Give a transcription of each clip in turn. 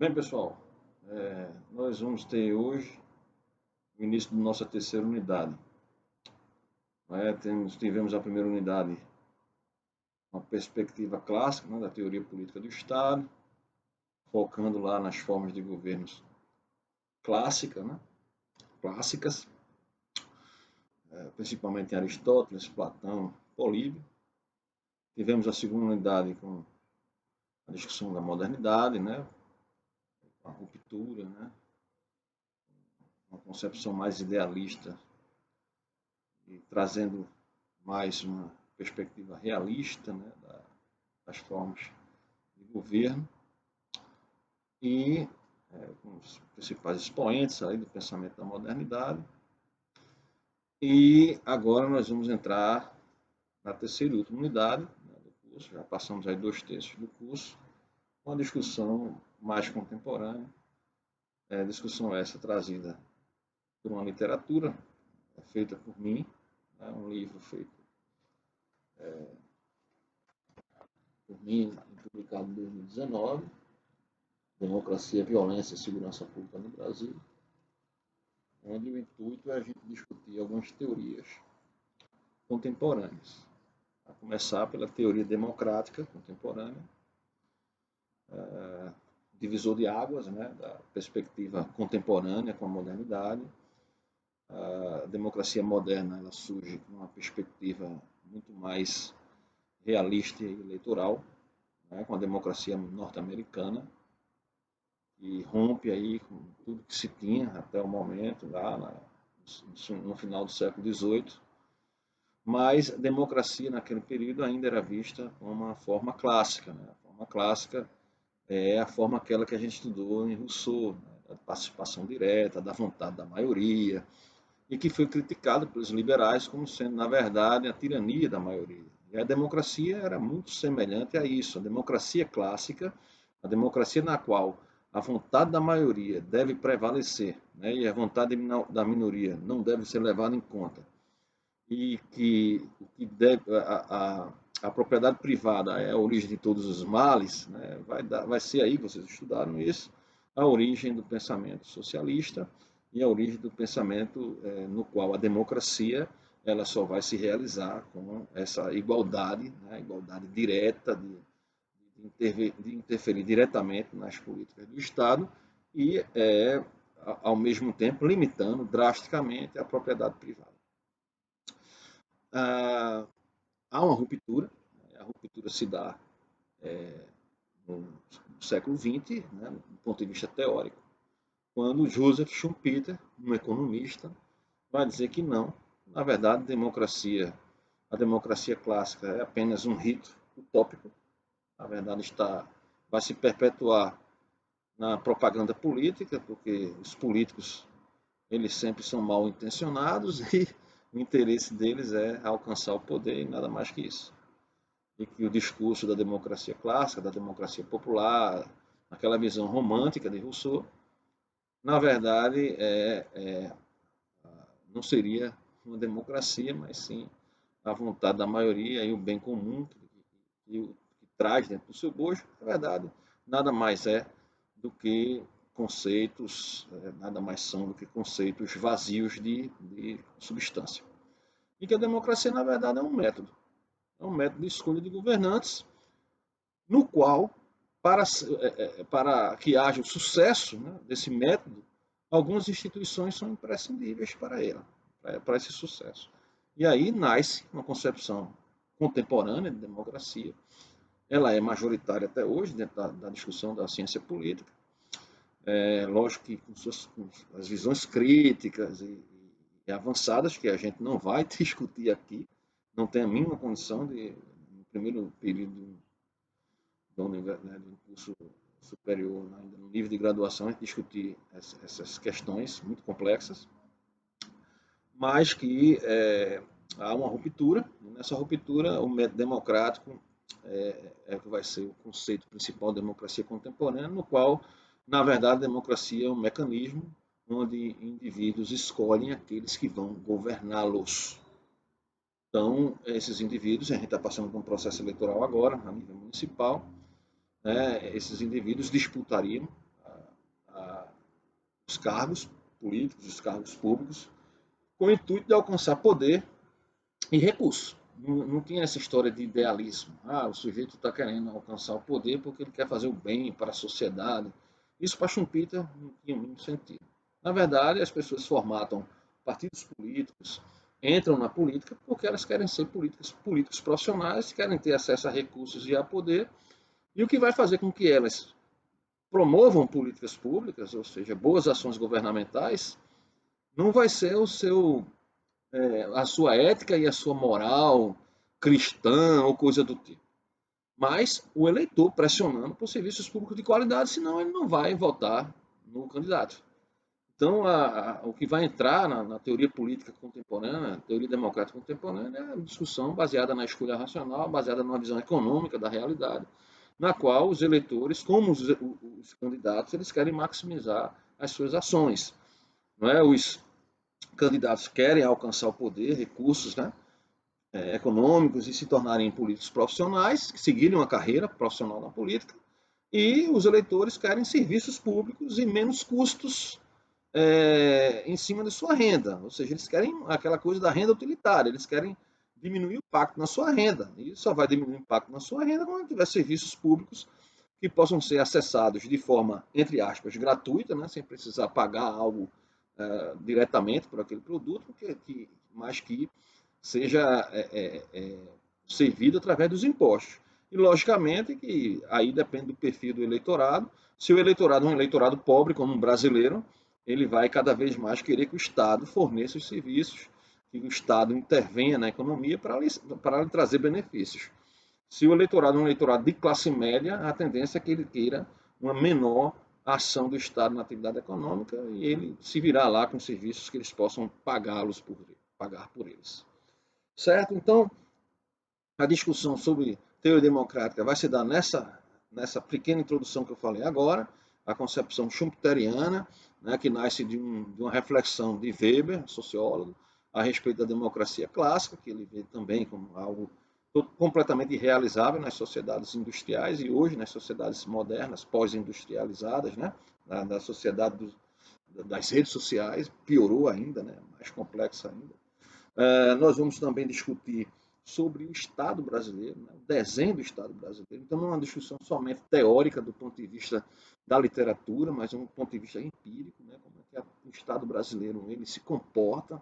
Bem, pessoal, nós vamos ter hoje o início da nossa terceira unidade. Tivemos a primeira unidade, uma perspectiva clássica, né, da teoria política do Estado, focando lá nas formas de governos clássicas, principalmente em Aristóteles, Platão, Políbio. Tivemos a segunda unidade com a discussão da modernidade, né, a ruptura, né, uma concepção mais idealista e trazendo mais uma perspectiva realista, né, das formas de governo e com os principais expoentes aí do pensamento da modernidade. E agora nós vamos entrar na terceira e última unidade, né, do curso, já passamos aí 2/3 do curso, uma discussão mais contemporânea, discussão essa trazida por uma literatura feita por mim, né, um livro feito por mim, publicado em 2019, Democracia, Violência e Segurança Pública no Brasil, onde o intuito é a gente discutir algumas teorias contemporâneas, a começar pela teoria democrática contemporânea, divisor de águas, né, da perspectiva contemporânea com a modernidade. A democracia moderna ela surge com uma perspectiva muito mais realista e eleitoral, né, com a democracia norte-americana, e rompe aí com tudo que se tinha até o momento, lá no final do século XVIII. Mas a democracia naquele período ainda era vista como uma forma clássica. Né? A forma clássica é a forma aquela que a gente estudou em Rousseau, né? Da participação direta, da vontade da maioria, e que foi criticado pelos liberais como sendo, na verdade, a tirania da maioria. E a democracia era muito semelhante a isso, a democracia clássica, a democracia na qual a vontade da maioria deve prevalecer, né? E a vontade da minoria não deve ser levada em conta. E que a propriedade privada é a origem de todos os males, né? Vai ser aí, vocês estudaram isso, a origem do pensamento socialista e a origem do pensamento no qual a democracia ela só vai se realizar com essa igualdade, né? Igualdade direta de interferir diretamente nas políticas do Estado e, ao mesmo tempo, limitando drasticamente a propriedade privada. Há uma ruptura, a ruptura se dá no século XX, né, do ponto de vista teórico, quando Joseph Schumpeter, um economista, vai dizer que não, na verdade, a democracia clássica é apenas um rito utópico, na verdade vai se perpetuar na propaganda política, porque os políticos eles sempre são mal intencionados e o interesse deles é alcançar o poder e nada mais que isso. E que o discurso da democracia clássica, da democracia popular, aquela visão romântica de Rousseau, na verdade não seria uma democracia, mas sim a vontade da maioria e o bem comum que traz dentro do seu bojo, na verdade, nada mais é do que conceitos, nada mais são do que conceitos vazios de substância. E que a democracia, na verdade, é um método de escolha de governantes, no qual, para que haja o sucesso, né, desse método, algumas instituições são imprescindíveis para ele, para esse sucesso. E aí nasce uma concepção contemporânea de democracia. Ela é majoritária até hoje, dentro da discussão da ciência política. Lógico que com as visões críticas e avançadas, que a gente não vai discutir aqui, não tem a mínima condição de, no primeiro período do curso superior, ainda no nível de graduação, a gente discutir essas questões muito complexas, mas que há uma ruptura, e nessa ruptura o método democrático que vai ser o conceito principal da democracia contemporânea, no qual, na verdade, a democracia é um mecanismo onde indivíduos escolhem aqueles que vão governá-los. Então, esses indivíduos, a gente está passando por um processo eleitoral agora, a nível municipal, né, esses indivíduos disputariam os cargos políticos, os cargos públicos, com o intuito de alcançar poder e recursos. Não tinha essa história de idealismo. O sujeito está querendo alcançar o poder porque ele quer fazer o bem para a sociedade. Isso para Schumpeter não tinha o mínimo sentido. Na verdade, as pessoas formatam partidos políticos, entram na política porque elas querem ser políticos profissionais, querem ter acesso a recursos e a poder, e o que vai fazer com que elas promovam políticas públicas, ou seja, boas ações governamentais, não vai ser a sua ética e a sua moral cristã ou coisa do tipo. Mas o eleitor pressionando por serviços públicos de qualidade, senão ele não vai votar no candidato. Então, o que vai entrar na teoria política contemporânea, teoria democrática contemporânea, é a discussão baseada na escolha racional, baseada numa visão econômica da realidade, na qual os eleitores, como os candidatos, eles querem maximizar as suas ações. Não é? Os candidatos querem alcançar o poder, recursos, né, econômicos e se tornarem políticos profissionais, seguirem uma carreira profissional na política, e os eleitores querem serviços públicos e menos custos em cima de sua renda. Ou seja, eles querem aquela coisa da renda utilitária, eles querem diminuir o impacto na sua renda. E só vai diminuir o impacto na sua renda quando tiver serviços públicos que possam ser acessados de forma, entre aspas, gratuita, né, sem precisar pagar algo diretamente por aquele produto, mas que seja servido através dos impostos. E, logicamente, que aí depende do perfil do eleitorado. Se o eleitorado é um eleitorado pobre, como um brasileiro, ele vai cada vez mais querer que o Estado forneça os serviços, que o Estado intervenha na economia para lhe trazer benefícios. Se o eleitorado é um eleitorado de classe média, a tendência é que ele queira uma menor ação do Estado na atividade econômica e ele se virar lá com serviços que eles possam pagar por eles. Certo? Então, a discussão sobre teoria democrática vai se dar nessa pequena introdução que eu falei agora, a concepção schumpeteriana, né, que nasce de uma reflexão de Weber, sociólogo, a respeito da democracia clássica, que ele vê também como algo completamente irrealizável nas sociedades industriais e hoje nas sociedades modernas, pós-industrializadas, né, na sociedade das redes sociais, piorou ainda, né, mais complexa ainda. Nós vamos também discutir sobre o Estado brasileiro, né, o desenho do Estado brasileiro. Então, não é uma discussão somente teórica do ponto de vista da literatura, mas um ponto de vista empírico, né, como é que o Estado brasileiro ele se comporta,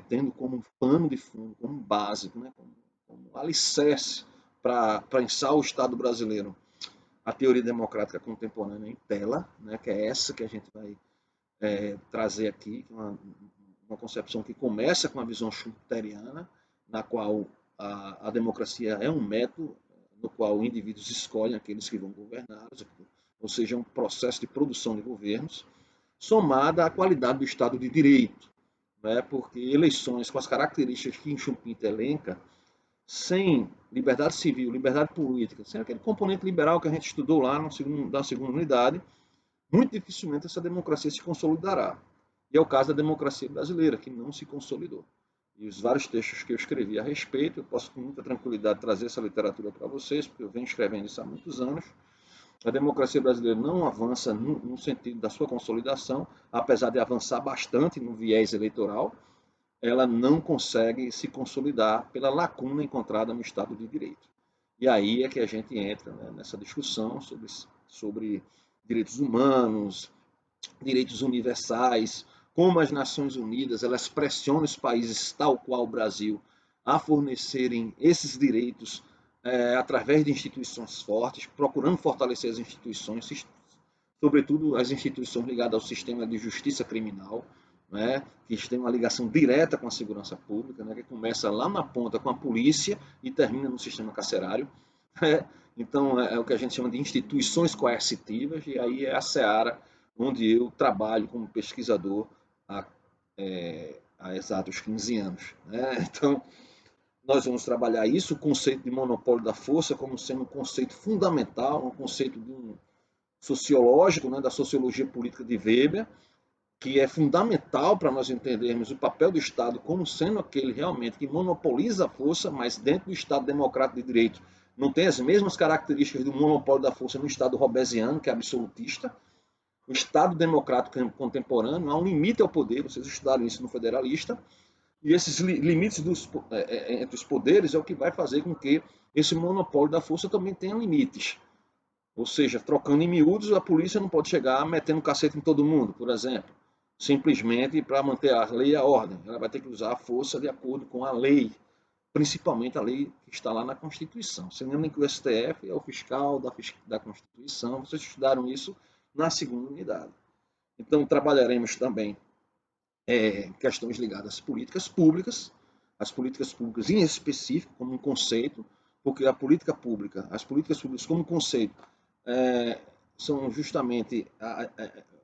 tendo como pano de fundo, como básico, né, como alicerce para pensar o Estado brasileiro, a teoria democrática contemporânea em tela, né, que é essa que a gente vai trazer aqui, que é uma concepção que começa com a visão schumpeteriana, na qual a democracia é um método no qual indivíduos escolhem aqueles que vão governá-los, ou seja, um processo de produção de governos, somada à qualidade do Estado de Direito, né? Porque eleições com as características que Schumpeter elenca, sem liberdade civil, liberdade política, sem aquele componente liberal que a gente estudou lá na segunda unidade, muito dificilmente essa democracia se consolidará. E é o caso da democracia brasileira, que não se consolidou. E os vários textos que eu escrevi a respeito, eu posso com muita tranquilidade trazer essa literatura para vocês, porque eu venho escrevendo isso há muitos anos. A democracia brasileira não avança no sentido da sua consolidação, apesar de avançar bastante no viés eleitoral, ela não consegue se consolidar pela lacuna encontrada no Estado de Direito. E aí é que a gente entra, né, nessa discussão sobre direitos humanos, direitos universais, como as Nações Unidas elas pressionam os países tal qual o Brasil a fornecerem esses direitos através de instituições fortes, procurando fortalecer as instituições, sobretudo as instituições ligadas ao sistema de justiça criminal, né, que tem uma ligação direta com a segurança pública, né, que começa lá na ponta com a polícia e termina no sistema carcerário. Então, é o que a gente chama de instituições coercitivas, e aí é a seara onde eu trabalho como pesquisador há exatos 15 anos. Né? Então, nós vamos trabalhar isso, o conceito de monopólio da força, como sendo um conceito fundamental, um conceito sociológico, né, da sociologia política de Weber, que é fundamental para nós entendermos o papel do Estado como sendo aquele realmente que monopoliza a força, mas dentro do Estado democrático de direito não tem as mesmas características do monopólio da força no Estado robesiano, que é absolutista, O Estado democrático contemporâneo há um limite ao poder, vocês estudaram isso no Federalista, e esses limites entre os poderes é o que vai fazer com que esse monopólio da força também tenha limites. Ou seja, trocando em miúdos, a polícia não pode chegar metendo um cacete em todo mundo, por exemplo, simplesmente para manter a lei e a ordem. Ela vai ter que usar a força de acordo com a lei, principalmente a lei que está lá na Constituição. Você lembra que o STF é o fiscal da Constituição, vocês estudaram isso na segunda unidade. Então, trabalharemos também questões ligadas às políticas públicas em específico, como um conceito, porque a política pública, as políticas públicas como conceito, são justamente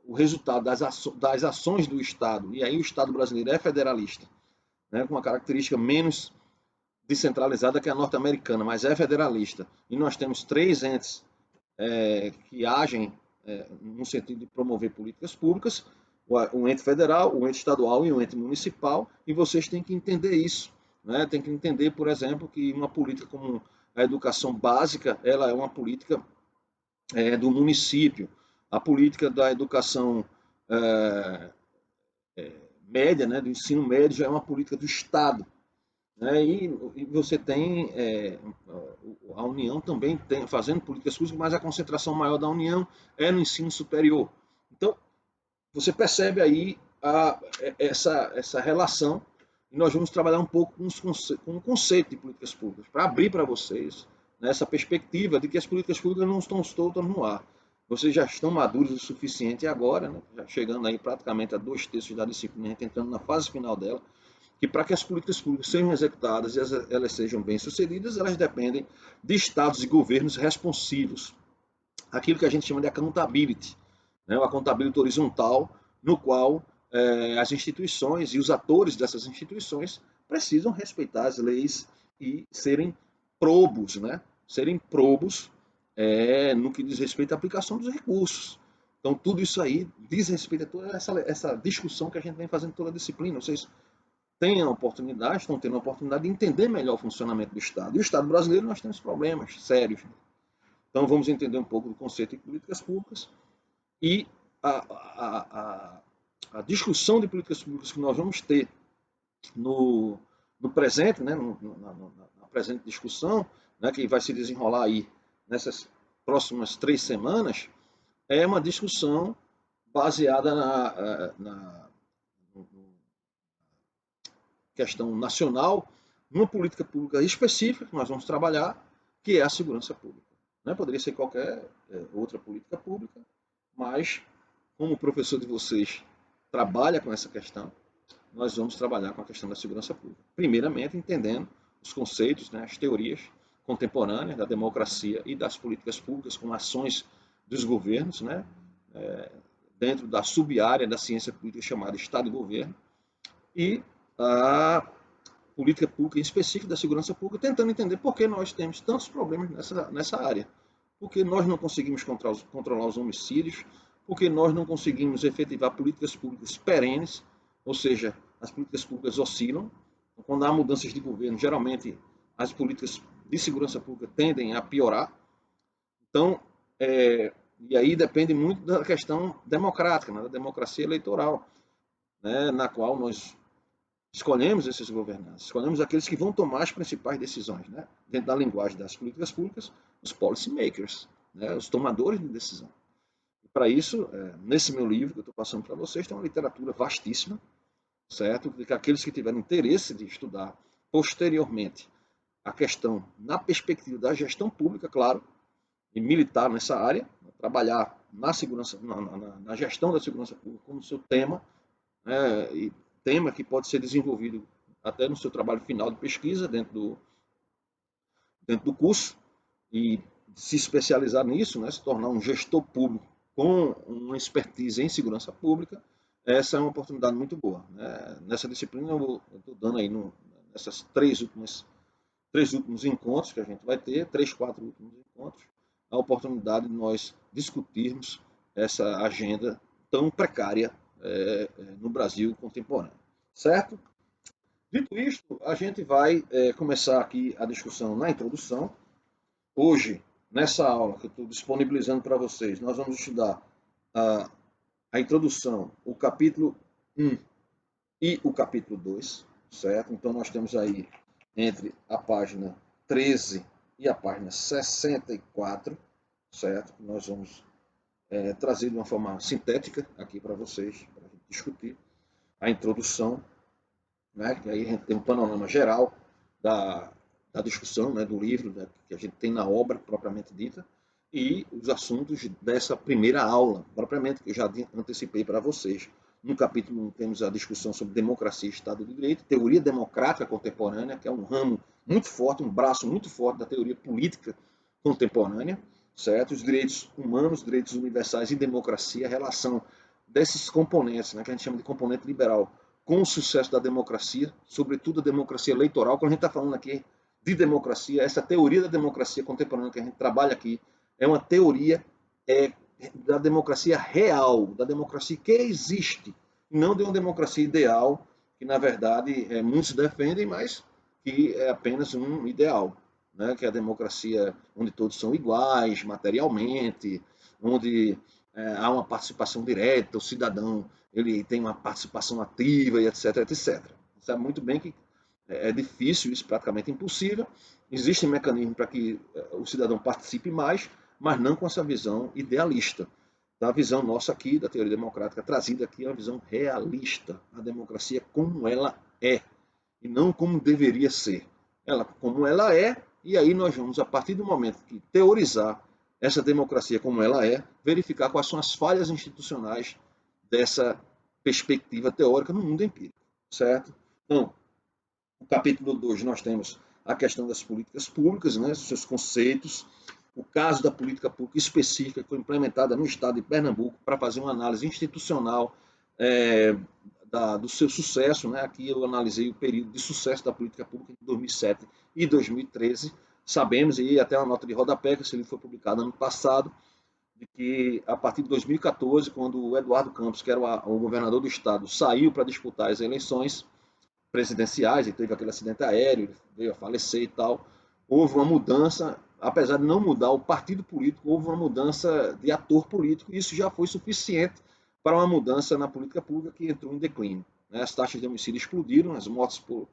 o resultado das ações do Estado, e aí o Estado brasileiro é federalista, né, com uma característica menos descentralizada que a norte-americana, mas é federalista. E nós temos três entes que agem no sentido de promover políticas públicas, o ente federal, o ente estadual e o ente municipal, e vocês têm que entender isso. Né? Tem que entender, por exemplo, que uma política como a educação básica, ela é uma política do município. A política da educação média, né, do ensino médio, já é uma política do Estado. Né? E você tem a União também fazendo políticas públicas, mas a concentração maior da União é no ensino superior. Então, você percebe aí essa relação, e nós vamos trabalhar um pouco com o conceito de políticas públicas, para abrir para vocês, né, essa perspectiva de que as políticas públicas não estão soltas no ar. Vocês já estão maduros o suficiente agora, né, já chegando aí praticamente a 2/3 da disciplina, entrando na fase final dela, que para que as políticas públicas sejam executadas e elas sejam bem-sucedidas, elas dependem de estados e governos responsivos. Aquilo que a gente chama de accountability, né? O accountability horizontal, no qual as instituições e os atores dessas instituições precisam respeitar as leis e serem probos, né? Serem probos no que diz respeito à aplicação dos recursos. Então, tudo isso aí diz respeito a toda essa discussão que a gente vem fazendo toda a disciplina. Vocês têm a oportunidade, estão tendo a oportunidade de entender melhor o funcionamento do Estado. E o Estado brasileiro, nós temos problemas sérios. Então, vamos entender um pouco do conceito de políticas públicas e a discussão de políticas públicas que nós vamos ter no presente, né, na presente discussão, né, que vai se desenrolar aí nessas próximas 3 semanas, é uma discussão baseada na questão nacional, numa política pública específica que nós vamos trabalhar, que é a segurança pública. Né? Poderia ser qualquer outra política pública, mas como o professor de vocês trabalha com essa questão, nós vamos trabalhar com a questão da segurança pública. Primeiramente, entendendo os conceitos, né, as teorias contemporâneas da democracia e das políticas públicas com ações dos governos, né, dentro da sub-área da ciência política chamada Estado e Governo, e a política pública em específico da segurança pública, tentando entender por que nós temos tantos problemas nessa área. Porque nós não conseguimos controlar os homicídios, porque nós não conseguimos efetivar políticas públicas perenes, ou seja, as políticas públicas oscilam. Quando há mudanças de governo, geralmente as políticas de segurança pública tendem a piorar. Então, e aí depende muito da questão democrática, né, da democracia eleitoral, né, na qual nós escolhemos esses governantes, escolhemos aqueles que vão tomar as principais decisões, né? Dentro da linguagem das políticas públicas, os policy makers, né? Os tomadores de decisão. E para isso, nesse meu livro que eu estou passando para vocês, tem uma literatura vastíssima, certo? De que aqueles que tiverem interesse de estudar posteriormente a questão na perspectiva da gestão pública, claro, e militar nessa área, trabalhar na segurança, na gestão da segurança pública como seu tema, né? E tema que pode ser desenvolvido até no seu trabalho final de pesquisa dentro do curso e se especializar nisso, né, se tornar um gestor público com uma expertise em segurança pública, essa é uma oportunidade muito boa. Né? Nessa disciplina eu estou dando aí nessas três últimos encontros que a gente vai ter, 4 últimos encontros, a oportunidade de nós discutirmos essa agenda tão precária no Brasil contemporâneo. Certo? Dito isto, a gente vai começar aqui a discussão na introdução. Hoje, nessa aula que eu estou disponibilizando para vocês, nós vamos estudar a introdução, o capítulo 1 e o capítulo 2, certo? Então nós temos aí entre a página 13 e a página 64, certo? Nós vamos trazer de uma forma sintética aqui para vocês, para a gente discutir a introdução, né? Que aí a gente tem um panorama geral da, da discussão, né? Do livro, né? Que a gente tem na obra propriamente dita, e os assuntos dessa primeira aula, propriamente, que eu já antecipei para vocês. No capítulo 1 temos a discussão sobre democracia e Estado de Direito, teoria democrática contemporânea, que é um ramo muito forte, um braço muito forte da teoria política contemporânea, certo? Os direitos humanos, direitos universais e democracia, a relação desses componentes, né, que a gente chama de componente liberal, com o sucesso da democracia, sobretudo a democracia eleitoral. Quando a gente está falando aqui de democracia, essa teoria da democracia contemporânea que a gente trabalha aqui é uma teoria da democracia real, da democracia que existe, não de uma democracia ideal, que na verdade muitos defendem, mas que é apenas um ideal, né? Que é a democracia onde todos são iguais materialmente, onde há uma participação direta, o cidadão ele tem uma participação ativa e etc, etc. Sabe muito bem que é difícil, isso praticamente impossível. Existem mecanismos para que o cidadão participe mais, mas não com essa visão idealista. Da visão nossa aqui, da teoria democrática, trazida aqui é uma visão realista, a democracia como ela é, e não como deveria ser. Ela como ela é, e aí nós vamos, a partir do momento que teorizar essa democracia como ela é, verificar quais são as falhas institucionais dessa perspectiva teórica no mundo empírico, certo? Então, no capítulo 2 nós temos a questão das políticas públicas, né, seus conceitos, o caso da política pública específica que foi implementada no estado de Pernambuco para fazer uma análise institucional do seu sucesso. Né? Aqui eu analisei o período de sucesso da política pública de 2007 e 2013. Sabemos, e até uma nota de rodapé, que esse livro foi publicado ano passado, de que a partir de 2014, quando o Eduardo Campos, que era o governador do estado, saiu para disputar as eleições presidenciais, e teve aquele acidente aéreo, ele veio a falecer e tal, houve uma mudança, apesar de não mudar o partido político, houve uma mudança de ator político, e isso já foi suficiente para uma mudança na política pública que entrou em declínio. Né? As taxas de homicídio explodiram, as mortes por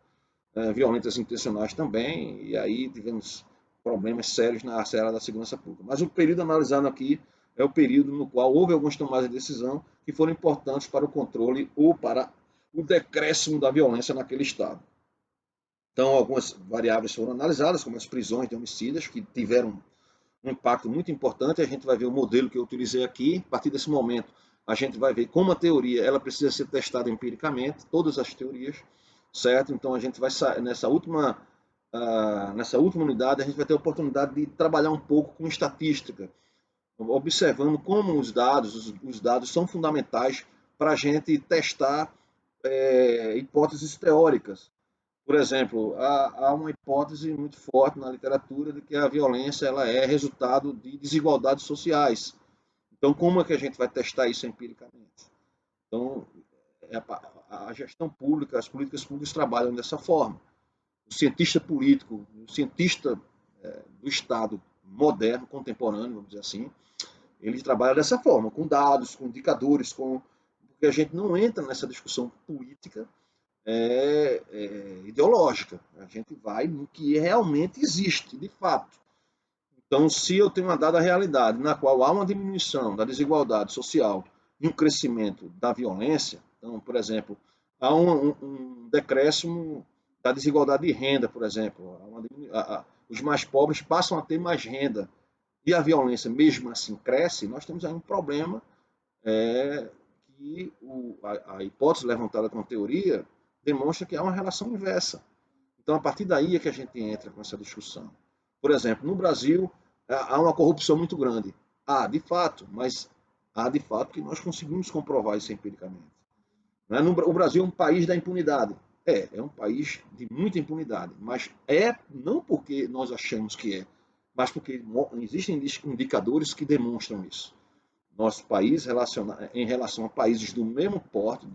violentas intencionais também, e aí tivemos problemas sérios na área da segurança pública. Mas o período analisado aqui é o período no qual houve algumas tomadas de decisão que foram importantes para o controle ou para o decréscimo da violência naquele estado. Então, algumas variáveis foram analisadas, como as prisões de homicidas, que tiveram um impacto muito importante. A gente vai ver o modelo que eu utilizei aqui. A partir desse momento, a gente vai ver como a teoria ela precisa ser testada empiricamente, todas as teorias, certo? Então, a gente vai nessa última unidade, a gente vai ter a oportunidade de trabalhar um pouco com estatística, observando como os dados são fundamentais para a gente testar hipóteses teóricas. Por exemplo, há uma hipótese muito forte na literatura de que a violência ela é resultado de desigualdades sociais. Então, como é que a gente vai testar isso empiricamente? Então, a gestão pública, as políticas públicas trabalham dessa forma. O cientista político, o cientista do Estado moderno, contemporâneo, vamos dizer assim, ele trabalha dessa forma, com dados, com indicadores, porque a gente não entra nessa discussão política ideológica. A gente vai no que realmente existe, de fato. Então, se eu tenho uma dada realidade na qual há uma diminuição da desigualdade social e um crescimento da violência, então, por exemplo, há um decréscimo da desigualdade de renda, por exemplo, os mais pobres passam a ter mais renda e a violência mesmo assim cresce, nós temos aí um problema que a hipótese levantada com a teoria demonstra que há uma relação inversa. Então, a partir daí é que a gente entra com essa discussão. Por exemplo, no Brasil, há uma corrupção muito grande. De fato, mas há de fato que nós conseguimos comprovar isso empiricamente. O Brasil é um país da impunidade. É um país de muita impunidade, mas não porque nós achamos que mas porque existem indicadores que demonstram isso. Nosso país, em relação a países do mesmo porte,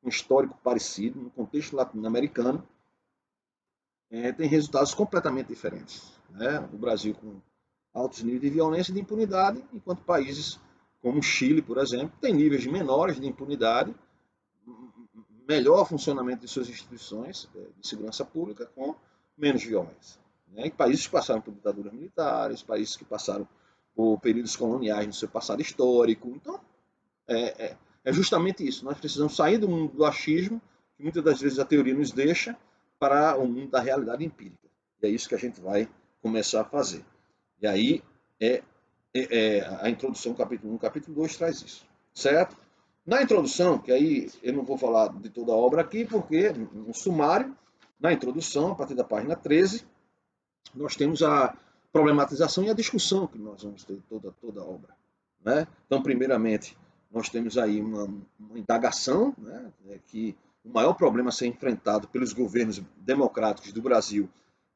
um histórico parecido, no contexto latino-americano, tem resultados completamente diferentes. Né? O Brasil com altos níveis de violência e de impunidade, enquanto países como o Chile, por exemplo, tem níveis menores de impunidade, melhor funcionamento de suas instituições de segurança pública com menos violência. Né? E países que passaram por ditaduras militares, países que passaram por períodos coloniais no seu passado histórico. Então, é justamente isso. Nós precisamos sair do mundo do achismo, que muitas das vezes a teoria nos deixa, para o mundo da realidade empírica. E é isso que a gente vai começar a fazer. E aí, a introdução, capítulo 1, capítulo 2, traz isso. Certo? Na introdução, que aí eu não vou falar de toda a obra aqui, porque um sumário, na introdução, a partir da página 13, nós temos a problematização e a discussão que nós vamos ter toda a obra. Né? Então, primeiramente, nós temos aí uma indagação, né, que o maior problema a ser enfrentado pelos governos democráticos do Brasil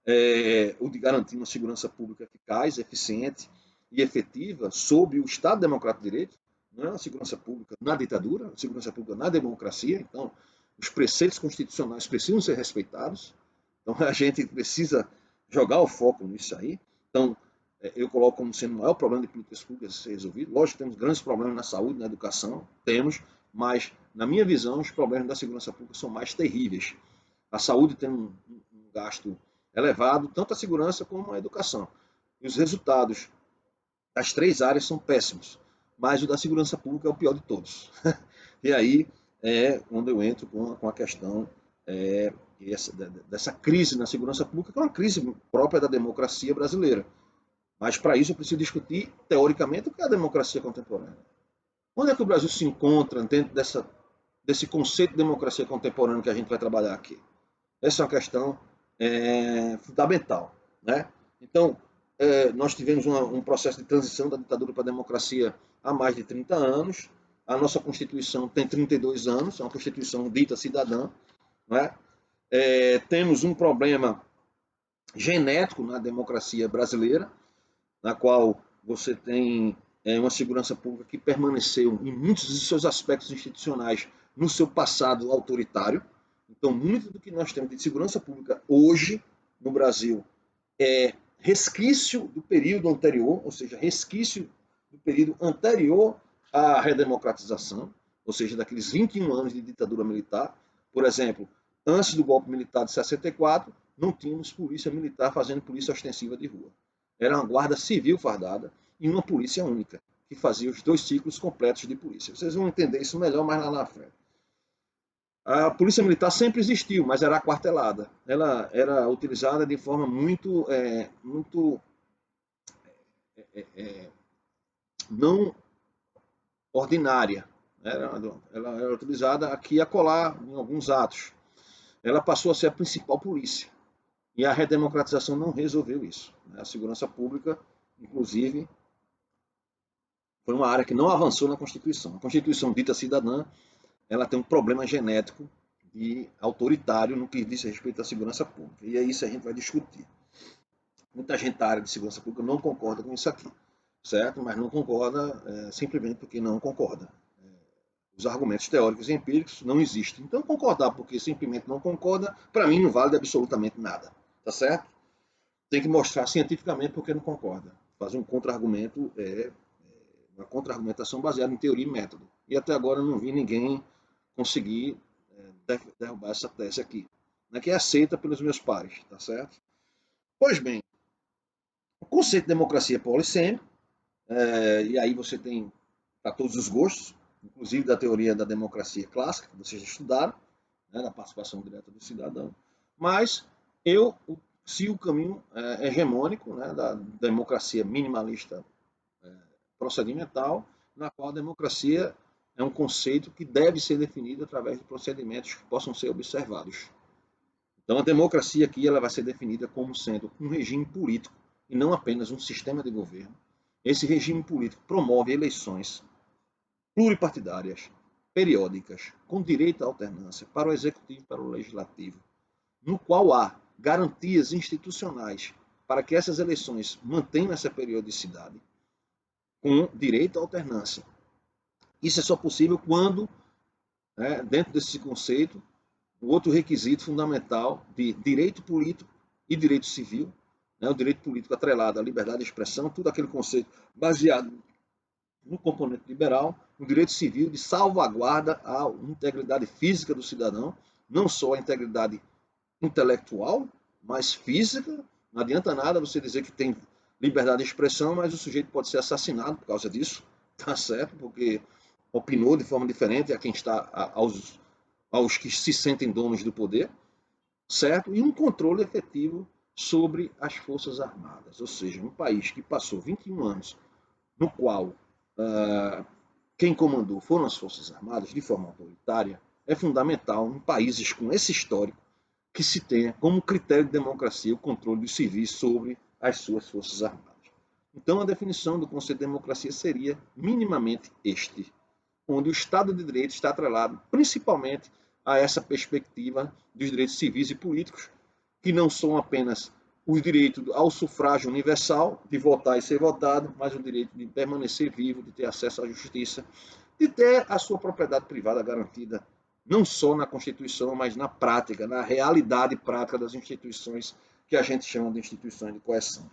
é o de garantir uma segurança pública eficaz, eficiente e efetiva sob o Estado Democrático de Direito, não é uma segurança pública na ditadura, uma segurança pública na democracia. Então, os preceitos constitucionais precisam ser respeitados. Então, a gente precisa jogar o foco nisso aí. Então, eu coloco como sendo o maior problema de políticas públicas a ser resolvido. Lógico que temos grandes problemas na saúde, na educação, temos, mas, na minha visão, os problemas da segurança pública são mais terríveis. A saúde tem um gasto elevado, tanto a segurança como a educação. E os resultados das três áreas são péssimos, mas o da segurança pública é o pior de todos. E aí é onde eu entro com a questão dessa crise na segurança pública, que é uma crise própria da democracia brasileira. Mas para isso eu preciso discutir, teoricamente, o que é a democracia contemporânea. Onde é que o Brasil se encontra dentro desse conceito de democracia contemporânea que a gente vai trabalhar aqui? Essa é uma questão fundamental. Né? Então, nós tivemos um processo de transição da ditadura para a democracia há mais de 30 anos. A nossa Constituição tem 32 anos, é uma Constituição dita cidadã. Né? Temos um problema genético na democracia brasileira, na qual você tem uma segurança pública que permaneceu em muitos de seus aspectos institucionais no seu passado autoritário. Então, muito do que nós temos de segurança pública hoje no Brasil é resquício do período anterior, ou seja, resquício do período anterior à redemocratização, ou seja, daqueles 21 anos de ditadura militar. Por exemplo, antes do golpe militar de 64, não tínhamos polícia militar fazendo polícia ostensiva de rua. Era uma guarda civil fardada e uma polícia única, que fazia os 2 ciclos completos de polícia. Vocês vão entender isso melhor mais lá na frente. A polícia militar sempre existiu, mas era aquartelada. Ela era utilizada de forma muito não ordinária. Ela era utilizada aqui e acolá em alguns atos. Ela passou a ser a principal polícia. E a redemocratização não resolveu isso. A segurança pública, inclusive, foi uma área que não avançou na Constituição. A Constituição dita cidadã, ela tem um problema genético de autoritário no que diz respeito à segurança pública. E é isso que a gente vai discutir. Muita gente da área de segurança pública não concorda com isso aqui, certo? Mas não concorda simplesmente porque não concorda. Os argumentos teóricos e empíricos não existem. Então, concordar porque simplesmente não concorda, para mim não vale absolutamente nada, tá certo? Tem que mostrar cientificamente porque não concorda. Fazer um contra-argumento uma contra-argumentação baseada em teoria e método. E até agora eu não vi ninguém conseguir derrubar essa tese aqui, né, que é aceita pelos meus pares, tá certo? Pois bem, o conceito de democracia é polissêmico, e aí você tem para todos os gostos, inclusive da teoria da democracia clássica, que vocês estudaram, né, da participação direta do cidadão, mas eu sigo o caminho hegemônico, né, da democracia minimalista procedimental, na qual a democracia é um conceito que deve ser definido através de procedimentos que possam ser observados. Então, a democracia aqui ela vai ser definida como sendo um regime político e não apenas um sistema de governo. Esse regime político promove eleições pluripartidárias, periódicas, com direito à alternância para o executivo e para o legislativo, no qual há garantias institucionais para que essas eleições mantenham essa periodicidade, com direito à alternância. Isso é só possível quando, dentro desse conceito, o outro requisito fundamental de direito político e direito civil, o direito político atrelado à liberdade de expressão, tudo aquele conceito baseado no componente liberal, um direito civil de salvaguarda à integridade física do cidadão, não só a integridade intelectual, mas física. Não adianta nada você dizer que tem liberdade de expressão, mas o sujeito pode ser assassinado por causa disso, tá certo? Porque opinou de forma diferente a quem está aos que se sentem donos do poder, certo? E um controle efetivo sobre as Forças Armadas, ou seja, um país que passou 21 anos no qual quem comandou foram as Forças Armadas de forma autoritária, é fundamental em países com esse histórico que se tenha como critério de democracia o controle dos civis sobre as suas Forças Armadas. Então, a definição do conceito de democracia seria minimamente este, onde o Estado de Direito está atrelado principalmente a essa perspectiva dos direitos civis e políticos, que não são apenas o direito ao sufrágio universal, de votar e ser votado, mas o direito de permanecer vivo, de ter acesso à justiça, de ter a sua propriedade privada garantida, não só na Constituição, mas na prática, na realidade prática das instituições que a gente chama de instituições de coerção.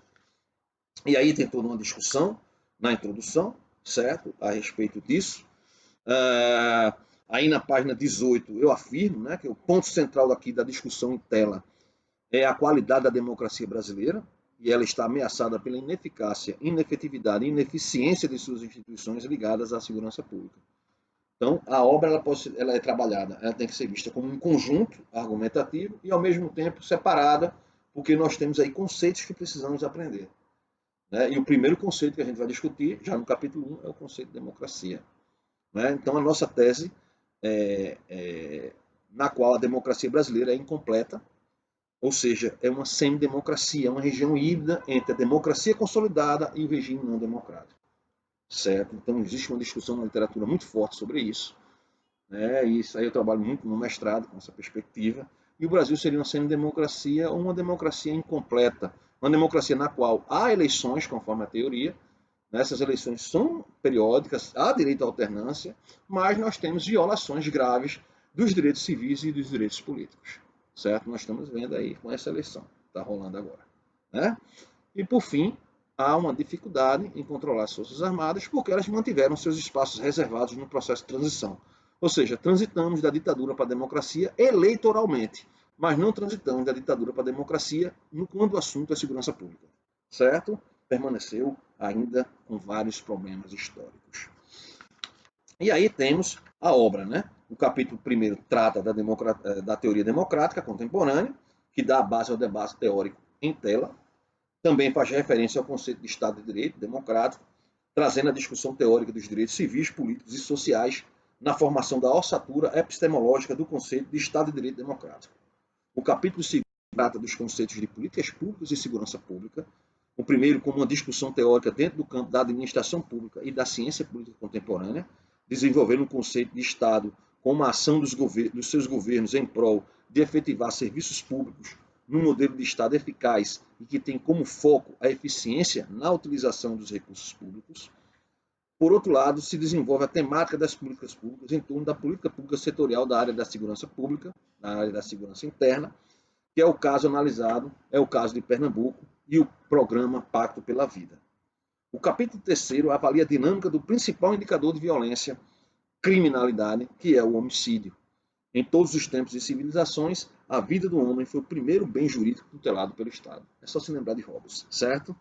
E aí tem toda uma discussão na introdução, certo, a respeito disso. Aí na página 18 eu afirmo, né, que o ponto central aqui da discussão em tela é a qualidade da democracia brasileira, e ela está ameaçada pela ineficácia, inefetividade e ineficiência de suas instituições ligadas à segurança pública. Então, a obra ela é trabalhada, ela tem que ser vista como um conjunto argumentativo e, ao mesmo tempo, separada, porque nós temos aí conceitos que precisamos aprender. Né? E o primeiro conceito que a gente vai discutir, já no capítulo 1, é o conceito de democracia. Né? Então, a nossa tese na qual a democracia brasileira é incompleta, ou seja, é uma semidemocracia, uma região híbrida entre a democracia consolidada e o regime não democrático. Certo? Então, existe uma discussão na literatura muito forte sobre isso. Né? E isso aí eu trabalho muito no mestrado com essa perspectiva. E o Brasil seria uma semidemocracia ou uma democracia incompleta. Uma democracia na qual há eleições, conforme a teoria, né? Essas eleições são periódicas, há direito à alternância, mas nós temos violações graves dos direitos civis e dos direitos políticos. Certo? Nós estamos vendo aí com essa eleição que está rolando agora. Né? E, por fim, há uma dificuldade em controlar as Forças Armadas porque elas mantiveram seus espaços reservados no processo de transição. Ou seja, transitamos da ditadura para a democracia eleitoralmente, mas não transitamos da ditadura para a democracia quando o assunto é segurança pública. Certo? Permaneceu ainda com vários problemas históricos. E aí temos a obra, né? O capítulo 1 trata da teoria democrática contemporânea, que dá a base ao debate teórico em tela. Também faz referência ao conceito de Estado de Direito democrático, trazendo a discussão teórica dos direitos civis, políticos e sociais na formação da ossatura epistemológica do conceito de Estado de Direito democrático. O capítulo 2 trata dos conceitos de políticas públicas e segurança pública. O primeiro como uma discussão teórica dentro do campo da administração pública e da ciência política contemporânea, desenvolvendo o conceito de Estado como a ação dos seus governos em prol de efetivar serviços públicos num modelo de Estado eficaz e que tem como foco a eficiência na utilização dos recursos públicos. Por outro lado, se desenvolve a temática das políticas públicas em torno da política pública setorial da área da segurança pública, da área da segurança interna, que é o caso analisado, é o caso de Pernambuco e o programa Pacto pela Vida. O capítulo 3 avalia a dinâmica do principal indicador de violência, criminalidade, que é o homicídio. Em todos os tempos e civilizações, a vida do homem foi o primeiro bem jurídico tutelado pelo Estado. É só se lembrar de Hobbes, certo?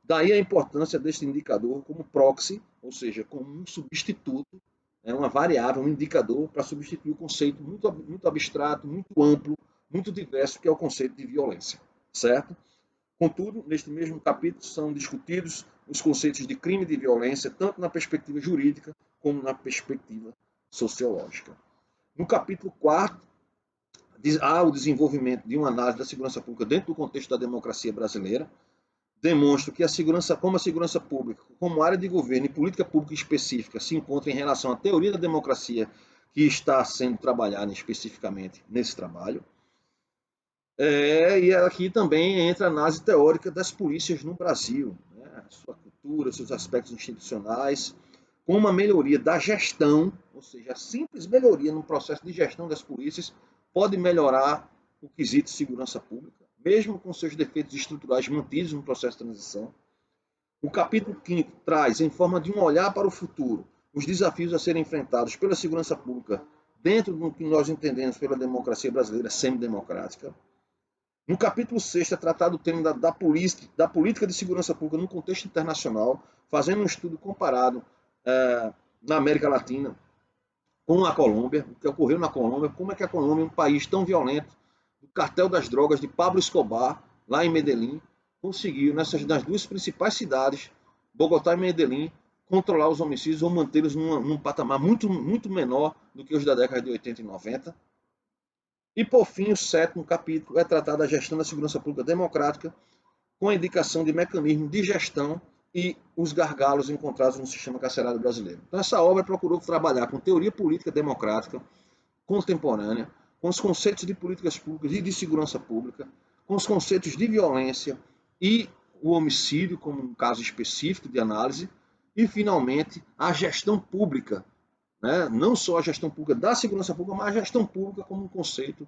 Daí a importância deste indicador como proxy, ou seja, como um substituto, uma variável, um indicador para substituir o conceito muito abstrato, muito amplo, muito diverso, que é o conceito de violência, certo? Contudo, neste mesmo capítulo são discutidos os conceitos de crime e de violência, tanto na perspectiva jurídica como na perspectiva sociológica. No capítulo 4, há o desenvolvimento de uma análise da segurança pública dentro do contexto da democracia brasileira. Demonstra que a segurança pública, como área de governo e política pública específica, se encontra em relação à teoria da democracia que está sendo trabalhada especificamente nesse trabalho. E aqui também entra a análise teórica das polícias no Brasil, né? Sua cultura, seus aspectos institucionais, com uma melhoria da gestão, ou seja, a simples melhoria no processo de gestão das polícias pode melhorar o quesito de segurança pública, mesmo com seus defeitos estruturais mantidos no processo de transição. O capítulo 5 traz, em forma de um olhar para o futuro, os desafios a serem enfrentados pela segurança pública dentro do que nós entendemos pela democracia brasileira semidemocrática. No capítulo 6 é tratado o tema da política de segurança pública no contexto internacional, fazendo um estudo comparado na América Latina com a Colômbia, o que ocorreu na Colômbia, como é que a Colômbia, um país tão violento, o cartel das drogas de Pablo Escobar, lá em Medellín, conseguiu, nas duas principais cidades, Bogotá e Medellín, controlar os homicídios ou mantê-los num patamar muito, muito menor do que os da década de 80 e 90. E, por fim, o 7º capítulo é tratar da gestão da segurança pública democrática, com a indicação de mecanismos de gestão e os gargalos encontrados no sistema carcerário brasileiro. Então, essa obra procurou trabalhar com teoria política democrática contemporânea, com os conceitos de políticas públicas e de segurança pública, com os conceitos de violência e o homicídio como um caso específico de análise, e, finalmente, a gestão pública, né? Não só a gestão pública da segurança pública, mas a gestão pública como um conceito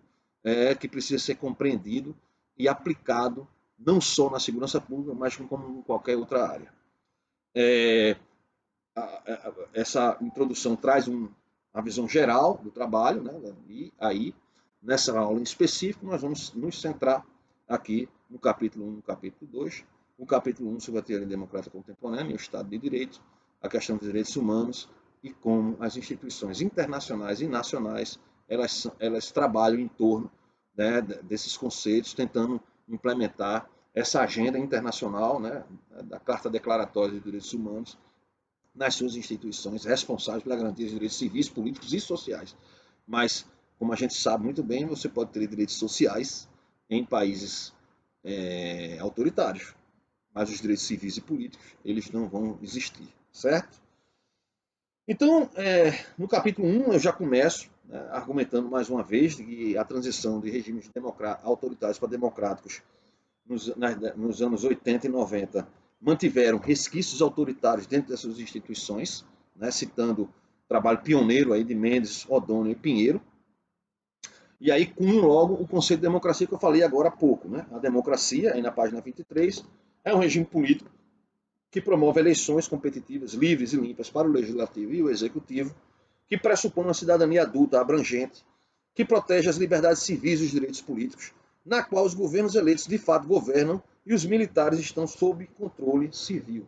que precisa ser compreendido e aplicado não só na segurança pública, mas como em qualquer outra área. Essa introdução traz uma visão geral do trabalho, né? E aí, nessa aula em específico, nós vamos nos centrar aqui no capítulo 1 e no capítulo 2. O capítulo 1 sobre a teoria democrática contemporânea, o Estado de Direito, a questão dos direitos humanos e como as instituições internacionais e nacionais elas trabalham em torno, né, desses conceitos, tentando implementar essa agenda internacional, né, da Carta Declaratória de Direitos Humanos nas suas instituições responsáveis pela garantia dos direitos civis, políticos e sociais. Mas, como a gente sabe muito bem, você pode ter direitos sociais em países autoritários, mas os direitos civis e políticos, eles não vão existir, certo? Então, no capítulo 1, eu já começo, né, argumentando mais uma vez que a transição de regimes autoritários para democráticos nos anos 80 e 90 mantiveram resquícios autoritários dentro dessas instituições, né, citando o trabalho pioneiro aí de Mendes, O'Donnell e Pinheiro. E aí cunho logo o conceito de democracia que eu falei agora há pouco. Né? A democracia, aí na página 23, é um regime político que promove eleições competitivas, livres e limpas para o legislativo e o executivo, que pressupõe uma cidadania adulta, abrangente, que protege as liberdades civis e os direitos políticos, na qual os governos eleitos de fato governam e os militares estão sob controle civil.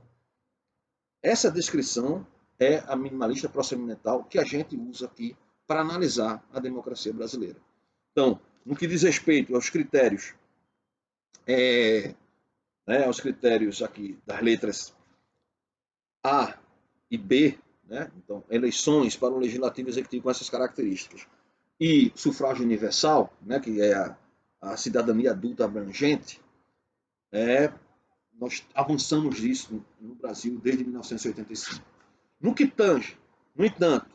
Essa descrição é a minimalista procedimental que a gente usa aqui para analisar a democracia brasileira. Então, no que diz respeito aos critérios, aos critérios aqui das letras A e B, né? Então, eleições para o legislativo e executivo com essas características, e sufrágio universal, né, que é a cidadania adulta abrangente, nós avançamos nisso no Brasil desde 1985. No que tange, no entanto,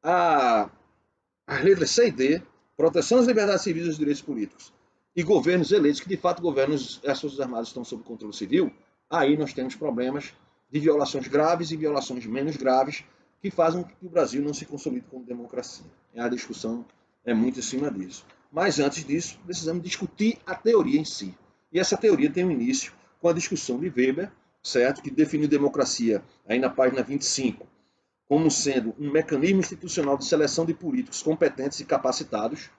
as letras C e D, proteção das liberdades civis e dos direitos políticos, e governos eleitos que de fato governam, as Forças Armadas estão sob controle civil, aí nós temos problemas de violações graves e violações menos graves que fazem com que o Brasil não se consolide como democracia. A discussão é muito em cima disso. Mas antes disso, precisamos discutir a teoria em si. E essa teoria tem um início com a discussão de Weber, certo? Que definiu democracia aí na página 25 como sendo um mecanismo institucional de seleção de políticos competentes e capacitados.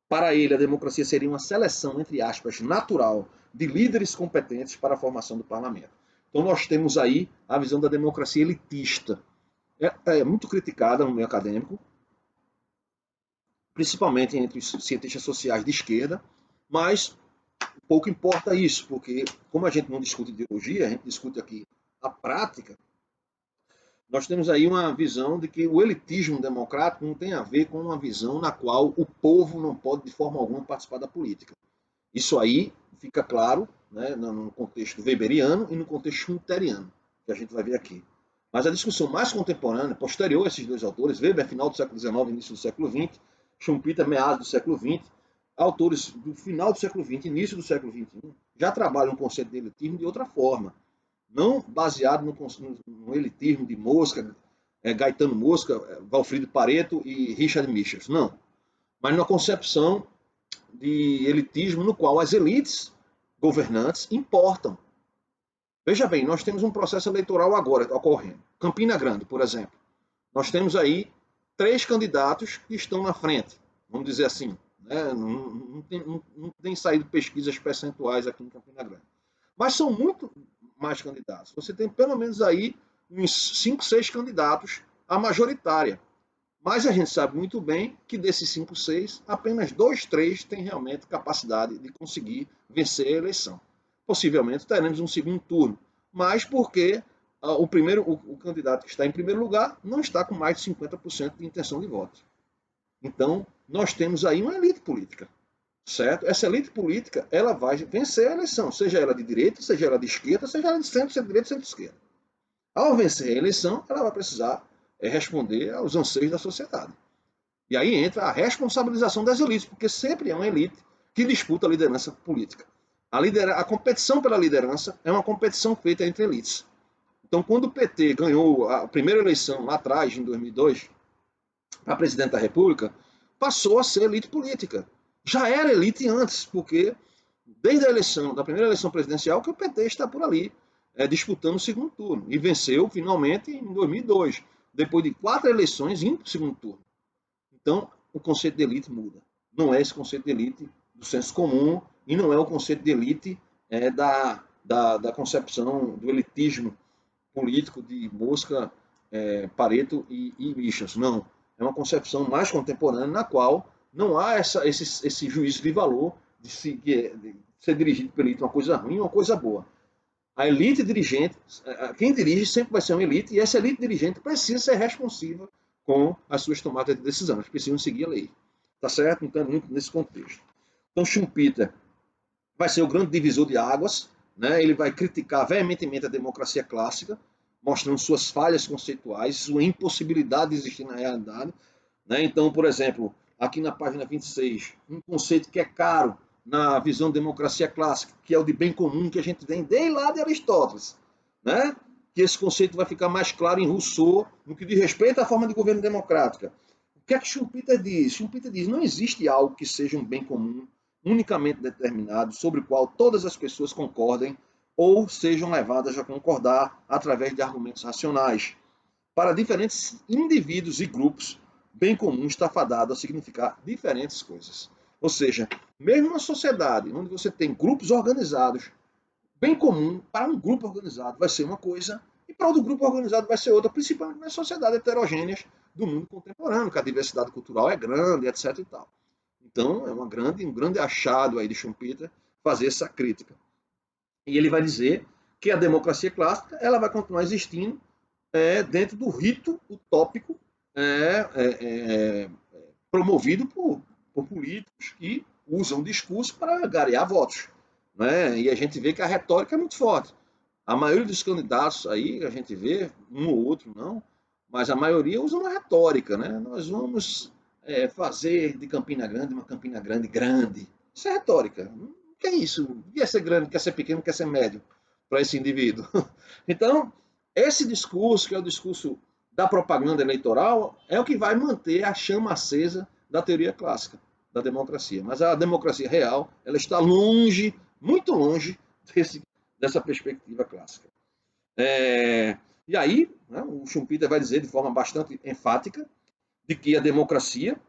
Para ele, a democracia seria uma seleção, entre aspas, natural de líderes competentes para a formação do parlamento. Então nós temos aí a visão da democracia elitista. É muito criticada no meio acadêmico, principalmente entre os cientistas sociais de esquerda, mas pouco importa isso, porque como a gente não discute ideologia, a gente discute aqui a prática, nós temos aí uma visão de que o elitismo democrático não tem a ver com uma visão na qual o povo não pode de forma alguma participar da política. Isso aí fica claro, né, no contexto weberiano e no contexto schumpeteriano, que a gente vai ver aqui. Mas a discussão mais contemporânea, posterior a esses dois autores, Weber, final do século XIX, início do século XX, Schumpeter, meados do século XX, autores do final do século XX, início do século XXI, já trabalham o conceito de elitismo de outra forma, não baseado no elitismo de Mosca, Gaetano Mosca, Valfrido Pareto e Richard Michels, não. Mas na concepção de elitismo no qual as elites governantes importam. Veja bem, nós temos um processo eleitoral agora ocorrendo. Campina Grande, por exemplo. Nós temos aí 3 candidatos que estão na frente, vamos dizer assim. Né? Não tem saído pesquisas percentuais aqui em Campina Grande. Mas são muito mais candidatos. Você tem pelo menos aí uns 5, 6 candidatos à majoritária. Mas a gente sabe muito bem que desses 5, 6, apenas 2, 3 têm realmente capacidade de conseguir vencer a eleição. Possivelmente teremos um segundo turno, mas porque o candidato que está em primeiro lugar não está com mais de 50% de intenção de voto. Então, nós temos aí uma elite política, certo? Essa elite política, ela vai vencer a eleição, seja ela de direita, seja ela de esquerda, seja ela de centro-direita, centro-esquerda. Ao vencer a eleição, ela vai precisar responder aos anseios da sociedade. E aí entra a responsabilização das elites, porque sempre é uma elite que disputa a liderança política. A competição pela liderança é uma competição feita entre elites. Então, quando o PT ganhou a primeira eleição lá atrás, em 2002, para presidente da República, passou a ser elite política. Já era elite antes, porque desde a eleição, da primeira eleição presidencial, que o PT está por ali, disputando o segundo turno. E venceu, finalmente, em 2002, depois de 4 eleições, indo para o segundo turno. Então, o conceito de elite muda. Não é esse conceito de elite do senso comum e não é o conceito de elite da concepção do elitismo político de Mosca, Pareto e Michels. Não. É uma concepção mais contemporânea na qual não há esse juízo de valor de ser dirigido pela elite uma coisa ruim ou uma coisa boa. A elite dirigente, quem dirige sempre vai ser uma elite, e essa elite dirigente precisa ser responsiva com as suas tomadas de decisão. Eles precisam seguir a lei. Tá certo? Então, muito nesse contexto. Então, Schumpeter vai ser o grande divisor de águas, né? Ele vai criticar veementemente a democracia clássica, mostrando suas falhas conceituais, sua impossibilidade de existir na realidade. Né? Então, por exemplo, aqui na página 26, um conceito que é caro na visão de democracia clássica, que é o de bem comum que a gente vem desde lá de Aristóteles, né? Que esse conceito vai ficar mais claro em Rousseau no que diz respeito à forma de governo democrática. O que é que Schumpeter diz? Schumpeter diz: não existe algo que seja um bem comum unicamente determinado, sobre o qual todas as pessoas concordem ou sejam levadas a concordar através de argumentos racionais. Para diferentes indivíduos e grupos, bem comum está fadado a significar diferentes coisas. Ou seja, mesmo uma sociedade onde você tem grupos organizados, bem comum para um grupo organizado vai ser uma coisa e para outro grupo organizado vai ser outra, principalmente nas sociedades heterogêneas do mundo contemporâneo, que a diversidade cultural é grande, etc. E tal. Então, é um grande achado aí de Schumpeter fazer essa crítica. E ele vai dizer que a democracia clássica ela vai continuar existindo dentro do rito utópico promovido por políticos que usam o discurso para garear votos. Né? E a gente vê que a retórica é muito forte. A maioria dos candidatos aí, a gente vê, um ou outro não, mas a maioria usa uma retórica. Né? Nós vamos fazer de Campina Grande uma Campina Grande grande. Isso é retórica. O que é isso? Quer ser grande, quer ser pequeno, quer ser médio para esse indivíduo. Então, esse discurso, que é o discurso da propaganda eleitoral, é o que vai manter a chama acesa da teoria clássica da democracia. Mas a democracia real, ela está longe, muito longe dessa perspectiva clássica. E aí, né, o Schumpeter vai dizer de forma bastante enfática de que a democracia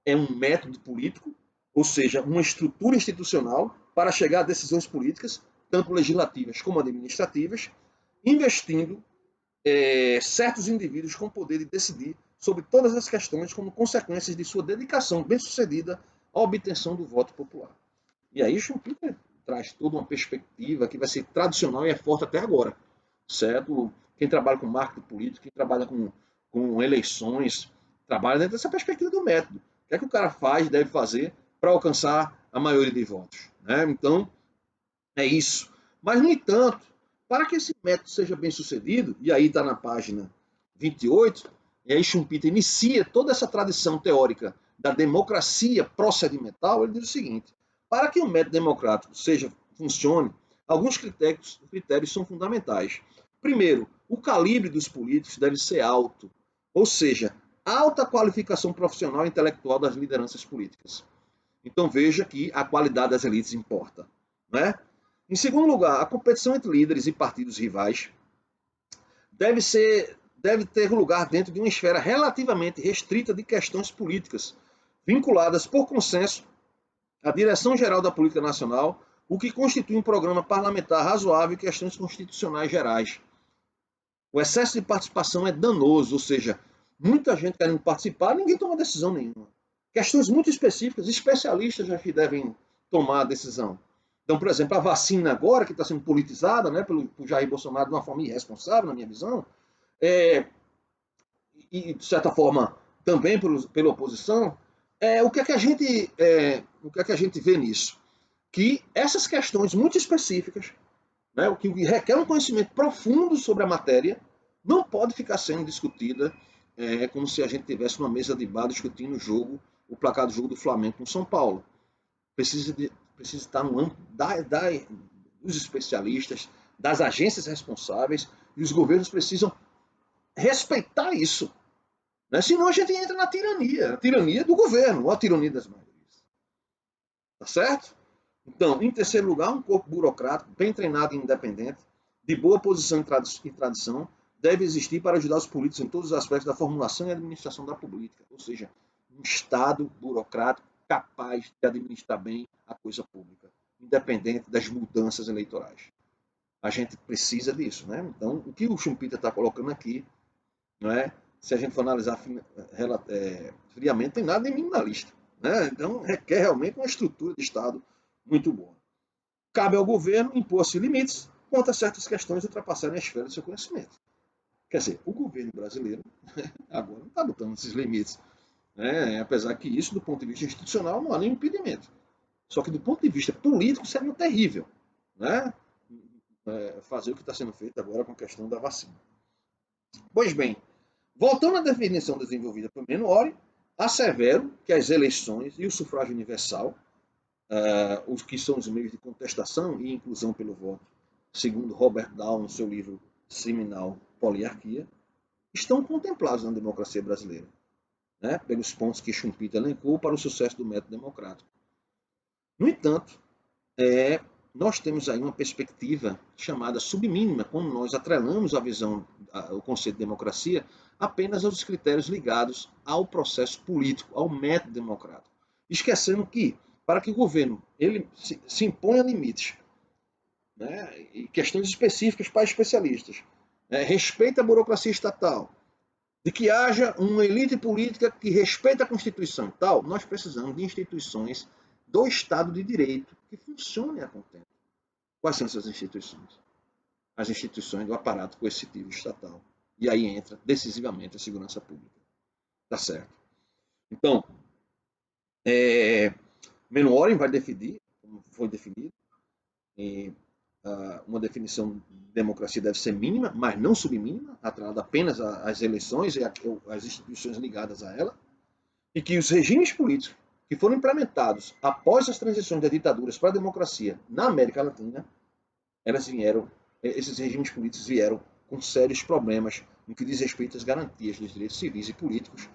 é um método político, ou seja, uma estrutura institucional para chegar a decisões políticas, tanto legislativas como administrativas, investindo certos indivíduos com o poder de decidir sobre todas as questões como consequências de sua dedicação bem-sucedida à obtenção do voto popular. E aí Schumpeter traz toda uma perspectiva que vai ser tradicional e é forte até agora, certo? Quem trabalha com marketing político, quem trabalha com eleições, trabalha dentro dessa perspectiva do método. O que é que o cara faz, deve fazer para alcançar a maioria de votos? Né? Então, é isso. Mas, no entanto, para que esse método seja bem sucedido, e aí está na página 28, e aí Schumpeter inicia toda essa tradição teórica da democracia procedimental, ele diz o seguinte: para que o método democrático funcione, alguns critérios são fundamentais. Primeiro, o calibre dos políticos deve ser alto, ou seja, alta qualificação profissional e intelectual das lideranças políticas. Então veja que a qualidade das elites importa, né? Em segundo lugar, a competição entre líderes e partidos rivais deve ter lugar dentro de uma esfera relativamente restrita de questões políticas, vinculadas por consenso à direção-geral da política nacional, o que constitui um programa parlamentar razoável e questões constitucionais gerais. O excesso de participação é danoso, ou seja, muita gente querendo participar, ninguém toma decisão nenhuma. Questões muito específicas, especialistas já que devem tomar a decisão. Então, por exemplo, a vacina agora, que está sendo politizada, né, pelo Jair Bolsonaro de uma forma irresponsável, na minha visão, e de certa forma também pela oposição, o que é que a gente vê nisso? Que essas questões muito específicas, né, o que requer um conhecimento profundo sobre a matéria, não pode ficar sendo discutida como se a gente tivesse uma mesa de bar discutindo o placar do jogo do Flamengo com São Paulo. Precisa estar no âmbito dos especialistas, das agências responsáveis, e os governos precisam respeitar isso. Né? Senão a gente entra na tirania do governo, ou a tirania das maiorias. Tá certo? Então, em terceiro lugar, um corpo burocrático, bem treinado e independente, de boa posição e tradição, deve existir para ajudar os políticos em todos os aspectos da formulação e administração da política. Ou seja, um Estado burocrático capaz de administrar bem a coisa pública, independente das mudanças eleitorais. A gente precisa disso, né? Então, o que o Schumpeter está colocando aqui, não é? Se a gente for analisar friamente, tem nada de minimalista. Né? Então, requer realmente uma estrutura de Estado muito boa. Cabe ao governo impor-se limites quanto a certas questões ultrapassarem a esfera do seu conhecimento. Quer dizer, o governo brasileiro agora não está botando esses limites. Apesar que isso, do ponto de vista institucional, não há nenhum impedimento. Só que do ponto de vista político, seria terrível. Né? Fazer o que está sendo feito agora com a questão da vacina. Pois bem, voltando à definição desenvolvida por Menuori, assevero que as eleições e o sufrágio universal, os que são os meios de contestação e inclusão pelo voto, segundo Robert Dahl no seu livro seminal Poliarquia, estão contemplados na democracia brasileira, né, pelos pontos que Schumpeter elencou para o sucesso do método democrático. No entanto, nós temos aí uma perspectiva chamada submínima, quando nós atrelamos a visão, o conceito de democracia, apenas aos critérios ligados ao processo político, ao método democrático. Esquecendo que, para que o governo ele se imponha limites, né, e questões específicas para especialistas, respeite a burocracia estatal, de que haja uma elite política que respeite a Constituição e tal, nós precisamos de instituições do Estado de Direito que funcionem a contento. Quais são essas instituições? As instituições do aparato coercitivo estatal. E aí entra decisivamente a segurança pública. Tá certo? Então, Menuori vai definir, como foi definido, uma definição de democracia deve ser mínima, mas não submínima, atrelada apenas às eleições e às instituições ligadas a ela, e que os regimes políticos que foram implementados após as transições das ditaduras para a democracia na América Latina, esses regimes políticos vieram com sérios problemas no que diz respeito às garantias dos direitos civis e políticos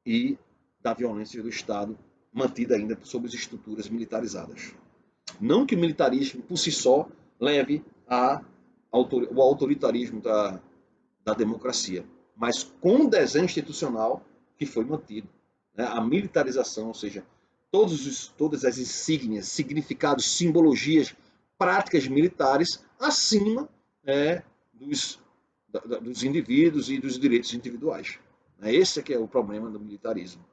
e da violência do Estado, mantida ainda sob as estruturas militarizadas. Não que o militarismo, por si só, leve ao autoritarismo da democracia, mas com o desenho institucional que foi mantido. Né? A militarização, ou seja, todas as insígnias, significados, simbologias, práticas militares acima dos indivíduos e dos direitos individuais. Esse é que é o problema do militarismo.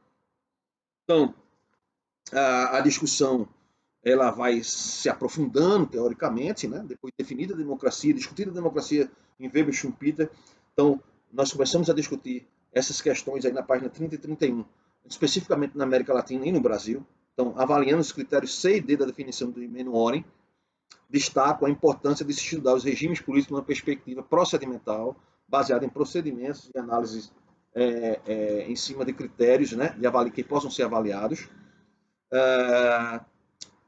Então, a discussão ela vai se aprofundando teoricamente, né? Depois de definida a democracia, discutida a democracia em Weber e Schumpeter. Então, nós começamos a discutir essas questões aí na página 30 e 31, especificamente na América Latina e no Brasil. Então, avaliando os critérios C e D da definição do Menuori, destaco a importância de se estudar os regimes políticos numa perspectiva procedimental, baseada em procedimentos e análises em cima de critérios, né, que possam ser avaliados,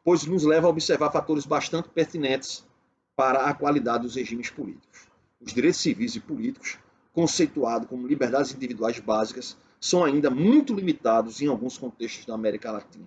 pois nos leva a observar fatores bastante pertinentes para a qualidade dos regimes políticos. Os direitos civis e políticos, conceituados como liberdades individuais básicas, são ainda muito limitados em alguns contextos da América Latina.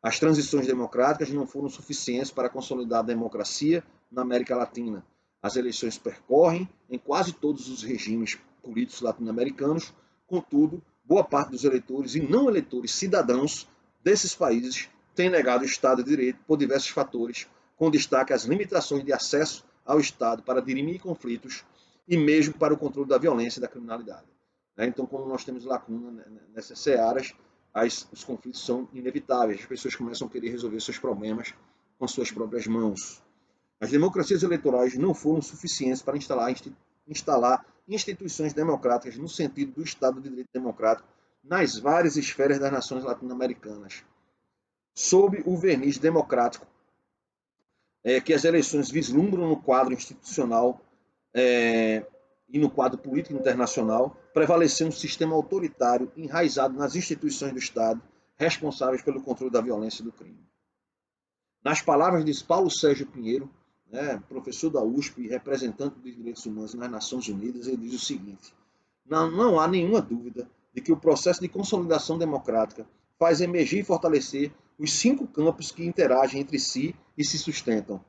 As transições democráticas não foram suficientes para consolidar a democracia na América Latina. As eleições percorrem em quase todos os regimes políticos latino-americanos, contudo, boa parte dos eleitores e não eleitores cidadãos desses países têm negado o Estado de Direito por diversos fatores, com destaque às limitações de acesso ao Estado para dirimir conflitos e mesmo para o controle da violência e da criminalidade. Então, como nós temos lacuna nessas searas, os conflitos são inevitáveis. As pessoas começam a querer resolver seus problemas com suas próprias mãos. As democracias eleitorais não foram suficientes para instalar instituições democráticas no sentido do Estado de Direito democrático nas várias esferas das nações latino-americanas. Sob o verniz democrático que as eleições vislumbram no quadro institucional e no quadro político internacional, prevaleceu um sistema autoritário enraizado nas instituições do Estado, responsáveis pelo controle da violência e do crime. Nas palavras de Paulo Sérgio Pinheiro, professor da USP e representante dos direitos humanos nas Nações Unidas, ele diz o seguinte: não há nenhuma dúvida de que o processo de consolidação democrática faz emergir e fortalecer os 5 campos que interagem entre si e se sustentam: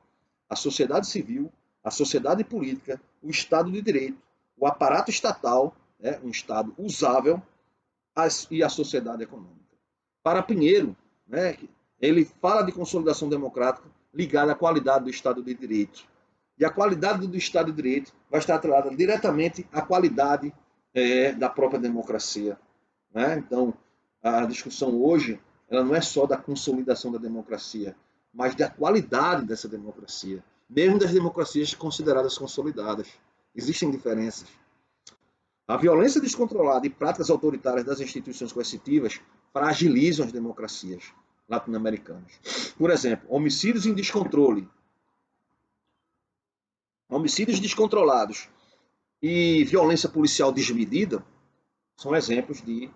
a sociedade civil, a sociedade política, o Estado de Direito, o aparato estatal, um Estado usável, e a sociedade econômica. Para Pinheiro, ele fala de consolidação democrática ligada à qualidade do Estado de Direito. E a qualidade do Estado de Direito vai estar atrelada diretamente à qualidade da própria democracia. Então, a discussão hoje ela não é só da consolidação da democracia, mas da qualidade dessa democracia, mesmo das democracias consideradas consolidadas. Existem diferenças. A violência descontrolada e práticas autoritárias das instituições coercitivas fragilizam as democracias latino-americanas. Por exemplo, homicídios em descontrole, homicídios descontrolados e violência policial desmedida são exemplos de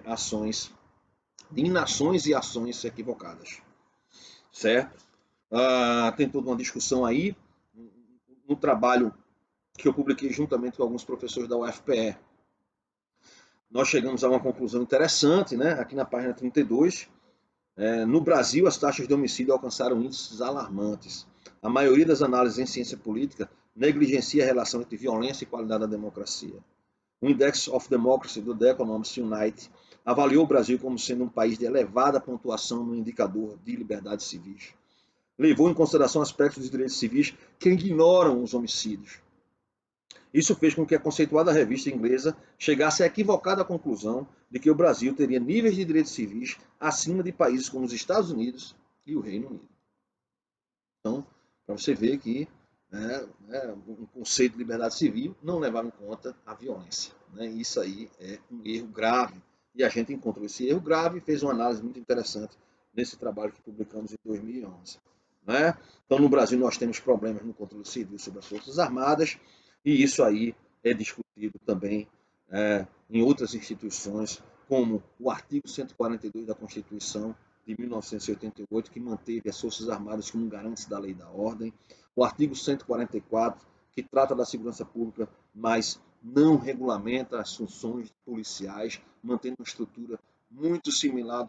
ações, de inações e ações equivocadas. Certo? Tem toda uma discussão aí, no trabalho que eu publiquei juntamente com alguns professores da UFPE. Nós chegamos a uma conclusão interessante, aqui na página 32. No Brasil, as taxas de homicídio alcançaram índices alarmantes. A maioria das análises em ciência política negligencia a relação entre violência e qualidade da democracia. O Index of Democracy do The Economist Unite avaliou o Brasil como sendo um país de elevada pontuação no indicador de liberdades civis. Levou em consideração aspectos dos direitos civis que ignoram os homicídios. Isso fez com que a conceituada revista inglesa chegasse à equivocada conclusão de que o Brasil teria níveis de direitos civis acima de países como os Estados Unidos e o Reino Unido. Então, para você ver que um conceito de liberdade civil não levava em conta a violência. Isso aí é um erro grave. E a gente encontrou esse erro grave e fez uma análise muito interessante nesse trabalho que publicamos em 2011. Então, no Brasil, nós temos problemas no controle civil sobre as Forças Armadas, e isso aí é discutido também em outras instituições, como o artigo 142 da Constituição de 1988, que manteve as Forças Armadas como garantes da lei e da ordem, o artigo 144, que trata da segurança pública, mas não regulamenta as funções policiais, mantendo uma estrutura muito similar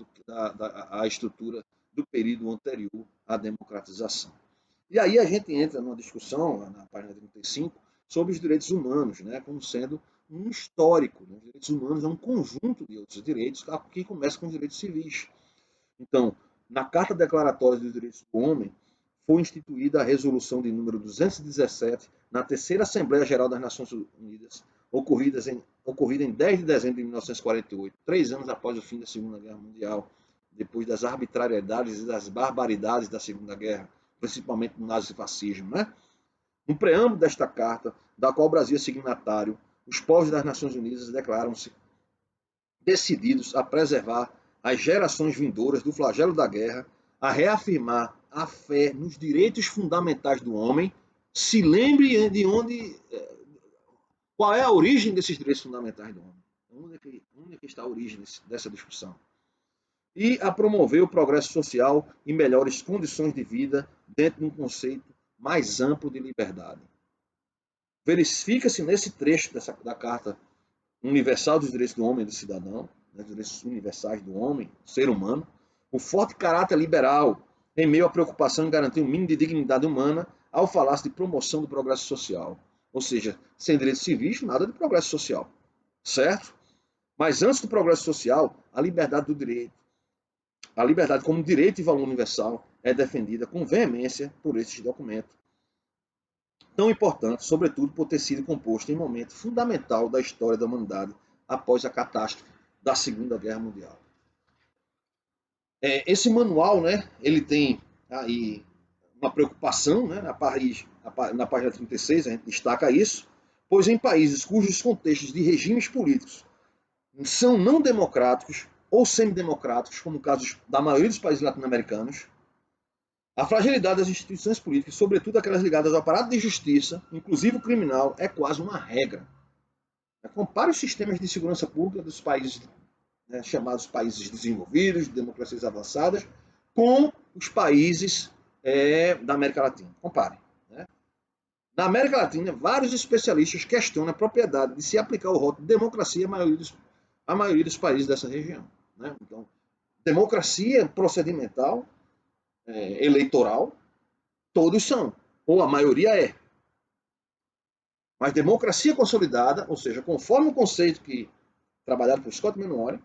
à estrutura do período anterior à democratização. E aí a gente entra numa discussão, na página 35, sobre os direitos humanos, como sendo um histórico. Os direitos humanos é um conjunto de outros direitos que começa com os direitos civis. Então, na Carta Declaratória dos Direitos do Homem, foi instituída a resolução de número 217 na terceira Assembleia Geral das Nações Unidas, ocorrida em 10 de dezembro de 1948, 3 anos após o fim da Segunda Guerra Mundial, depois das arbitrariedades e das barbaridades da Segunda Guerra, principalmente no nazifascismo. No preâmbulo desta carta, da qual o Brasil é signatário, os povos das Nações Unidas declaram-se decididos a preservar as gerações vindouras do flagelo da guerra, a reafirmar a fé nos direitos fundamentais do homem. Se lembre de qual é a origem desses direitos fundamentais do homem. Onde é que está a origem dessa discussão? E a promover o progresso social e melhores condições de vida dentro de um conceito mais amplo de liberdade. Verifica-se nesse trecho da Carta Universal dos Direitos do Homem e do Cidadão, dos direitos universais do homem, do ser humano, o forte caráter liberal, em meio à preocupação em garantir um mínimo de dignidade humana, ao falar-se de promoção do progresso social. Ou seja, sem direitos civis, nada de progresso social. Certo? Mas antes do progresso social, a liberdade do direito, a liberdade como direito e valor universal, é defendida com veemência por esses documentos. Tão importante, sobretudo por ter sido composto em um momento fundamental da história da humanidade após a catástrofe da Segunda Guerra Mundial. Esse manual, né, ele tem aí uma preocupação, né, na página 36, a gente destaca isso, pois em países cujos contextos de regimes políticos são não democráticos ou semidemocráticos, como o caso da maioria dos países latino-americanos, a fragilidade das instituições políticas, sobretudo aquelas ligadas ao aparato de justiça, inclusive o criminal, é quase uma regra. Compare os sistemas de segurança pública dos países, né, chamados países desenvolvidos, de democracias avançadas, com os países da América Latina. Compare. Né? Na América Latina, vários especialistas questionam a propriedade de se aplicar o rótulo de democracia à maioria dos países dessa região. Né? Então, democracia procedimental, eleitoral, todos são, ou a maioria é. Mas democracia consolidada, ou seja, conforme o conceito que trabalhado por Scott Manwaring,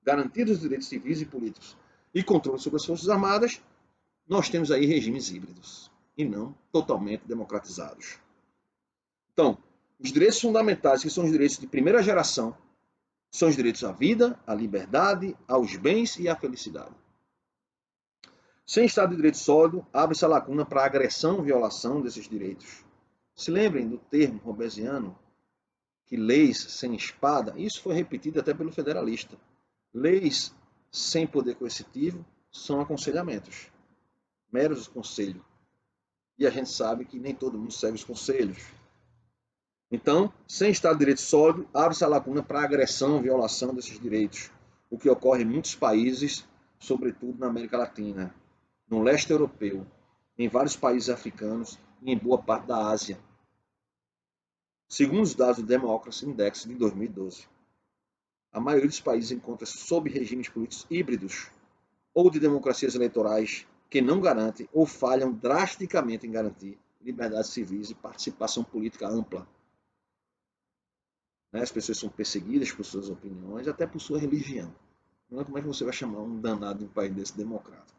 garantidos os direitos civis e políticos e controle sobre as Forças Armadas, nós temos aí regimes híbridos e não totalmente democratizados. Então, os direitos fundamentais, que são os direitos de primeira geração, são os direitos à vida, à liberdade, aos bens e à felicidade. Sem Estado de Direito sólido, abre-se a lacuna para a agressão e violação desses direitos. Se lembrem do termo robesiano, que leis sem espada, isso foi repetido até pelo federalista. Leis sem poder coercitivo são aconselhamentos, meros conselhos. E a gente sabe que nem todo mundo segue os conselhos. Então, sem Estado de Direito sólido, abre-se a lacuna para a agressão e violação desses direitos, o que ocorre em muitos países, sobretudo na América Latina, no leste europeu, em vários países africanos e em boa parte da Ásia. Segundo os dados do Democracy Index de 2012, a maioria dos países encontra-se sob regimes políticos híbridos ou de democracias eleitorais que não garantem ou falham drasticamente em garantir liberdades civis e participação política ampla. As pessoas são perseguidas por suas opiniões, até por sua religião. Como é que você vai chamar um danado de um país desse democrático?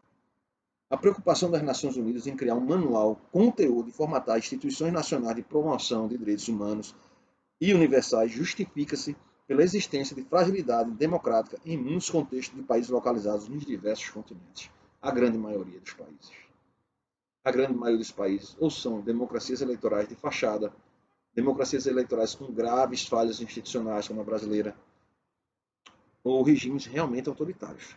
A preocupação das Nações Unidas em criar um manual, conteúdo e formatar instituições nacionais de promoção de direitos humanos e universais justifica-se pela existência de fragilidade democrática em muitos contextos de países localizados nos diversos continentes. A grande maioria dos países. A grande maioria dos países ou são democracias eleitorais de fachada, democracias eleitorais com graves falhas institucionais, como a brasileira, ou regimes realmente autoritários.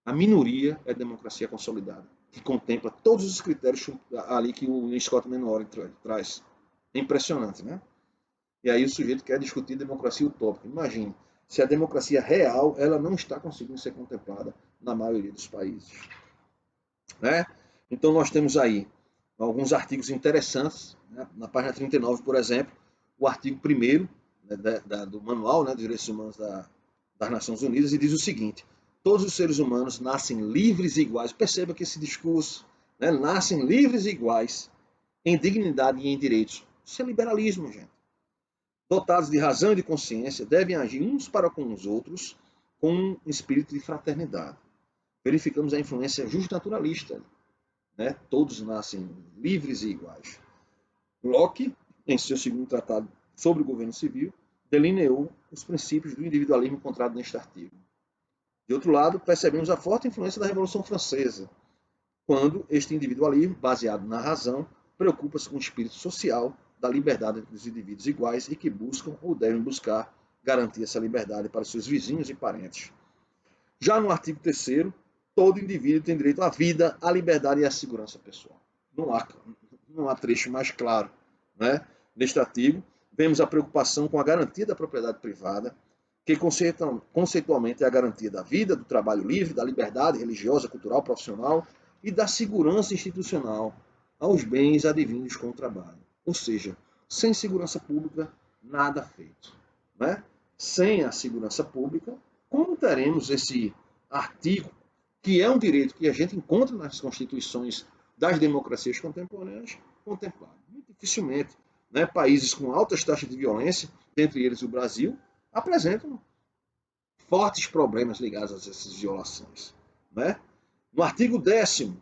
A minoria é a democracia consolidada, que contempla todos os critérios ali que o Scott Manwaring traz. É impressionante, né? E aí o sujeito quer discutir democracia utópica. Imagine, se a democracia real ela não está conseguindo ser contemplada na maioria dos países. Né? Então nós temos aí alguns artigos interessantes. Né? Na página 39, por exemplo, o artigo 1º, né, do Manual, né, dos Direitos Humanos das Nações Unidas, e diz o seguinte: todos os seres humanos nascem livres e iguais. Perceba que esse discurso, né, nascem livres e iguais em dignidade e em direitos. Isso é liberalismo, gente. Dotados de razão e de consciência, devem agir uns para com os outros com um espírito de fraternidade. Verificamos a influência justnaturalista. Né? Todos nascem livres e iguais. Locke, em seu segundo tratado sobre o governo civil, delineou os princípios do individualismo encontrado neste artigo. De outro lado, percebemos a forte influência da Revolução Francesa, quando este individualismo, baseado na razão, preocupa-se com o espírito social da liberdade dos indivíduos iguais e que buscam ou devem buscar garantir essa liberdade para seus vizinhos e parentes. Já no artigo 3º, todo indivíduo tem direito à vida, à liberdade e à segurança pessoal. Não há trecho mais claro. Né? Neste artigo, vemos a preocupação com a garantia da propriedade privada, que conceitualmente é a garantia da vida, do trabalho livre, da liberdade religiosa, cultural, profissional e da segurança institucional aos bens advindos com o trabalho. Ou seja, sem segurança pública, nada feito. Né? Sem a segurança pública, como teremos esse artigo que é um direito que a gente encontra nas constituições das democracias contemporâneas, contemplado. Muito dificilmente, né, países com altas taxas de violência, dentre eles o Brasil, apresentam fortes problemas ligados a essas violações. Né? No artigo 10º,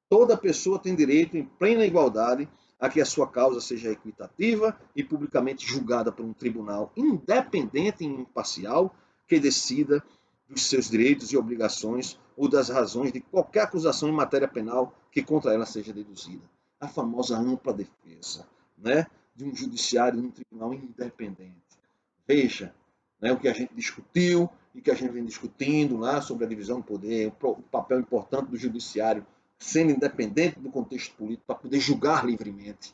toda pessoa tem direito em plena igualdade a que a sua causa seja equitativa e publicamente julgada por um tribunal independente e imparcial que decida dos seus direitos e obrigações ou das razões de qualquer acusação em matéria penal que contra ela seja deduzida. A famosa ampla defesa, né, de um judiciário, de um tribunal independente. Veja, né, o que a gente discutiu e que a gente vem discutindo lá sobre a divisão do poder, o papel importante do judiciário sendo independente do contexto político para poder julgar livremente.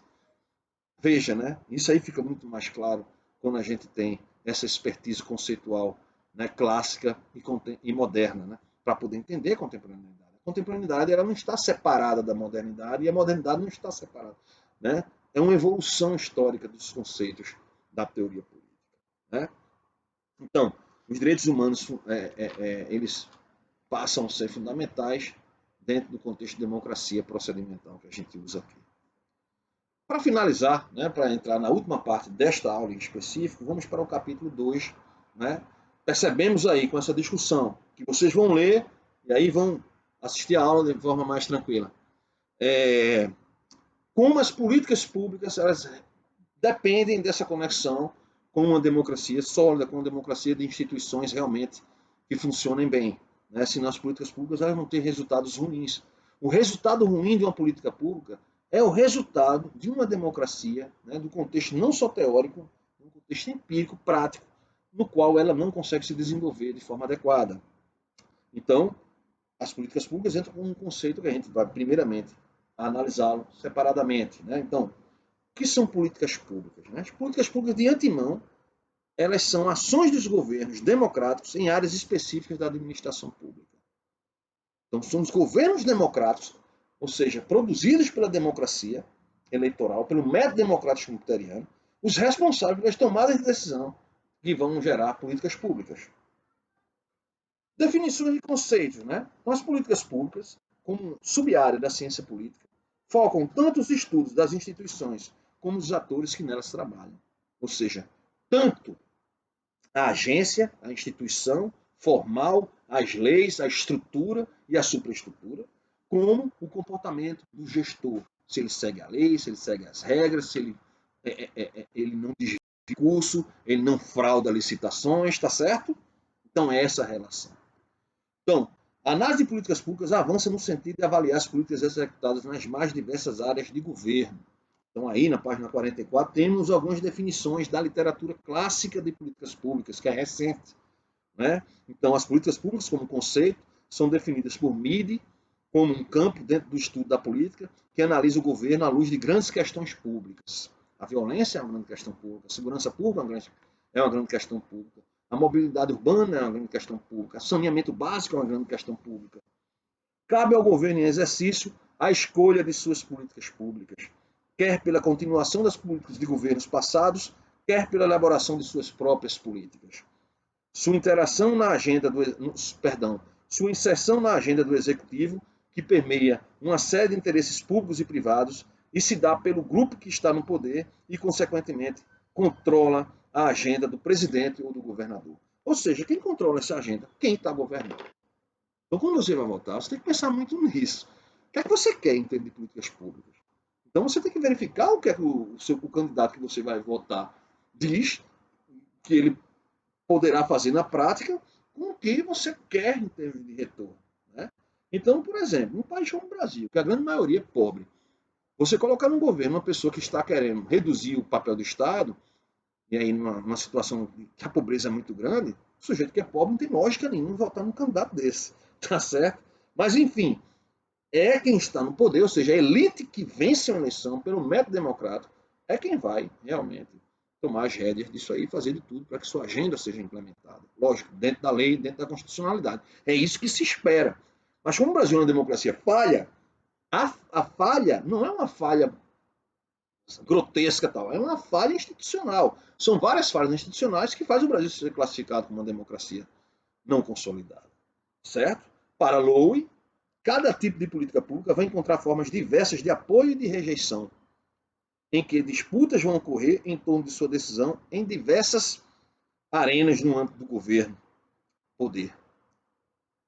Veja, né? Isso aí fica muito mais claro quando a gente tem essa expertise conceitual, né, clássica e moderna, né, para poder entender a contemporaneidade. A contemporaneidade ela não está separada da modernidade e a modernidade não está separada. Né? É uma evolução histórica dos conceitos da teoria política. Né? Então, os direitos humanos eles passam a ser fundamentais dentro do contexto de democracia procedimental que a gente usa aqui. Para finalizar, né, para entrar na última parte desta aula em específico, vamos para o capítulo 2. Né? Percebemos aí com essa discussão que vocês vão ler e aí vão assistir a aula de forma mais tranquila. Como as políticas públicas elas dependem dessa conexão com uma democracia sólida, com uma democracia de instituições realmente que funcionem bem. Né? Senão as políticas públicas elas vão ter resultados ruins. O resultado ruim de uma política pública é o resultado de uma democracia, né, do contexto não só teórico, um contexto empírico, prático, no qual ela não consegue se desenvolver de forma adequada. Então, as políticas públicas entram com um conceito que a gente vai, primeiramente, analisá-lo separadamente. Né? Então, o que são políticas públicas? Né? As políticas públicas, de antemão, elas são ações dos governos democráticos em áreas específicas da administração pública. Então, são os governos democráticos, ou seja, produzidos pela democracia eleitoral, pelo método democrático comunitário, os responsáveis pelas tomadas de decisão que vão gerar políticas públicas. Definições de conceitos. Né? Então, as políticas públicas, como sub-área da ciência política, focam tanto os estudos das instituições como os atores que nelas trabalham. Ou seja, tanto a agência, a instituição formal, as leis, a estrutura e a superestrutura, como o comportamento do gestor. Se ele segue a lei, se ele segue as regras, se ele não desvia recurso, ele não frauda licitações, está certo? Então, é essa a relação. Então, a análise de políticas públicas avança no sentido de avaliar as políticas executadas nas mais diversas áreas de governo. Então, aí na página 44, temos algumas definições da literatura clássica de políticas públicas, que é recente. Né? Então, as políticas públicas, como conceito, são definidas por Meade como um campo dentro do estudo da política que analisa o governo à luz de grandes questões públicas. A violência é uma grande questão pública, a segurança pública é uma grande questão pública, a mobilidade urbana é uma grande questão pública, o saneamento básico é uma grande questão pública. Cabe ao governo em exercício a escolha de suas políticas públicas, quer pela continuação das políticas de governos passados, quer pela elaboração de suas próprias políticas. Sua inserção na agenda do executivo, que permeia uma série de interesses públicos e privados e se dá pelo grupo que está no poder e, consequentemente, controla a agenda do presidente ou do governador. Ou seja, quem controla essa agenda? Quem está governando. Então, quando você vai votar, você tem que pensar muito nisso. O que é que você quer em termos de políticas públicas? Então, você tem que verificar o que é que o candidato que você vai votar diz, que ele poderá fazer na prática, com o que você quer em termos de retorno. Né? Então, por exemplo, num país como o Brasil, que a grande maioria é pobre, você colocar no governo uma pessoa que está querendo reduzir o papel do Estado, e aí numa situação que a pobreza é muito grande, o sujeito que é pobre não tem lógica nenhuma votar num candidato desse, tá certo? Mas, enfim, é quem está no poder, ou seja, a elite que vence a eleição pelo método democrático, é quem vai realmente tomar as rédeas disso aí e fazer de tudo para que sua agenda seja implementada. Lógico, dentro da lei, dentro da constitucionalidade. É isso que se espera. Mas como o Brasil é uma democracia falha, a falha não é uma falha grotesca, tal, é uma falha institucional. São várias falhas institucionais que fazem o Brasil ser classificado como uma democracia não consolidada. Certo? Para Lowe, cada tipo de política pública vai encontrar formas diversas de apoio e de rejeição, em que disputas vão ocorrer em torno de sua decisão em diversas arenas no âmbito do governo, poder.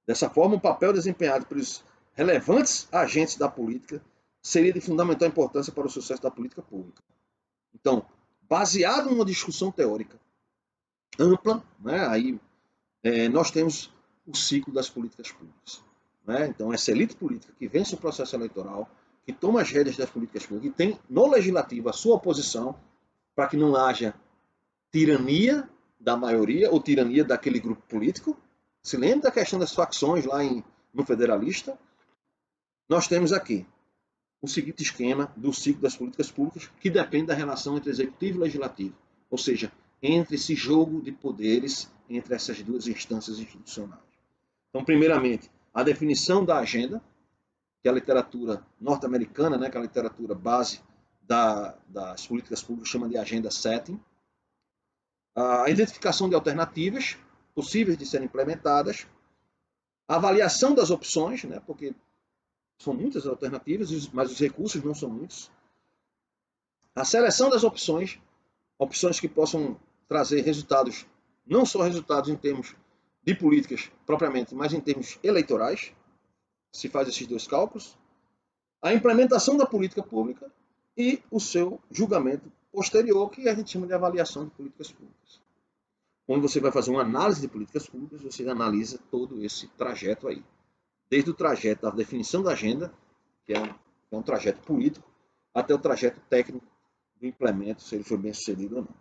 Dessa forma, o papel desempenhado pelos relevantes agentes da política seria de fundamental importância para o sucesso da política pública. Então, baseado numa discussão teórica ampla, né, aí nós temos o ciclo das políticas públicas. Né? Então, essa elite política que vence o processo eleitoral, que toma as rédeas das políticas públicas, e tem no legislativo a sua oposição para que não haja tirania da maioria ou tirania daquele grupo político. Se lembra da questão das facções lá no Federalista? Nós temos aqui o seguinte esquema do ciclo das políticas públicas, que depende da relação entre executivo e legislativo, ou seja, entre esse jogo de poderes entre essas duas instâncias institucionais. Então, primeiramente, a definição da agenda, que é a literatura norte-americana, né, que é a literatura base das políticas públicas, chama de agenda setting. A identificação de alternativas possíveis de serem implementadas, a avaliação das opções, né, porque são muitas alternativas, mas os recursos não são muitos. A seleção das opções que possam trazer resultados, não só resultados em termos de políticas propriamente, mas em termos eleitorais, se faz esses dois cálculos. A implementação da política pública e o seu julgamento posterior, que a gente chama de avaliação de políticas públicas. Quando você vai fazer uma análise de políticas públicas, você analisa todo esse trajeto aí. Desde o trajeto da definição da agenda, que é um trajeto político, até o trajeto técnico do implemento, se ele foi bem sucedido ou não.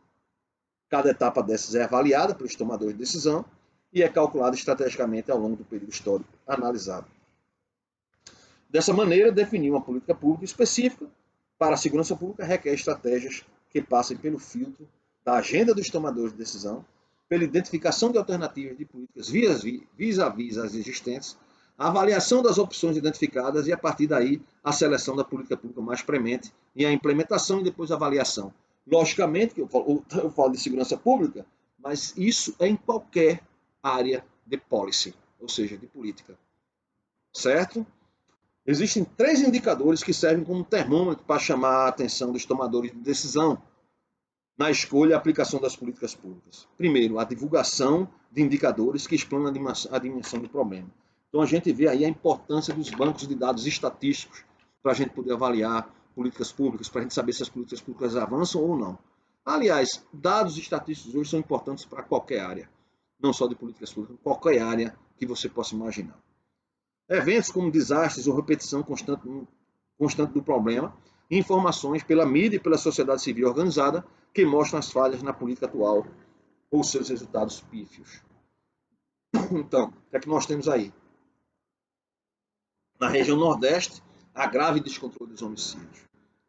Cada etapa dessas é avaliada pelos tomadores de decisão e é calculada estrategicamente ao longo do período histórico analisado. Dessa maneira, definir uma política pública específica para a segurança pública requer estratégias que passem pelo filtro da agenda dos tomadores de decisão, pela identificação de alternativas de políticas vis-à-vis as existentes, a avaliação das opções identificadas e, a partir daí, a seleção da política pública mais premente e a implementação e depois a avaliação. Logicamente, que eu falo de segurança pública, mas isso é em qualquer área de policy, ou seja, de política. Certo? Existem 3 indicadores que servem como termômetro para chamar a atenção dos tomadores de decisão na escolha e aplicação das políticas públicas. Primeiro, a divulgação de indicadores que explanam a dimensão do problema. Então, a gente vê aí a importância dos bancos de dados estatísticos para a gente poder avaliar políticas públicas, para a gente saber se as políticas públicas avançam ou não. Aliás, dados estatísticos hoje são importantes para qualquer área, não só de políticas públicas, qualquer área que você possa imaginar. Eventos como desastres ou repetição constante do problema, informações pela mídia e pela sociedade civil organizada que mostram as falhas na política atual ou seus resultados pífios. Então, o que é que nós temos aí? Na região Nordeste, a grave descontrole dos homicídios.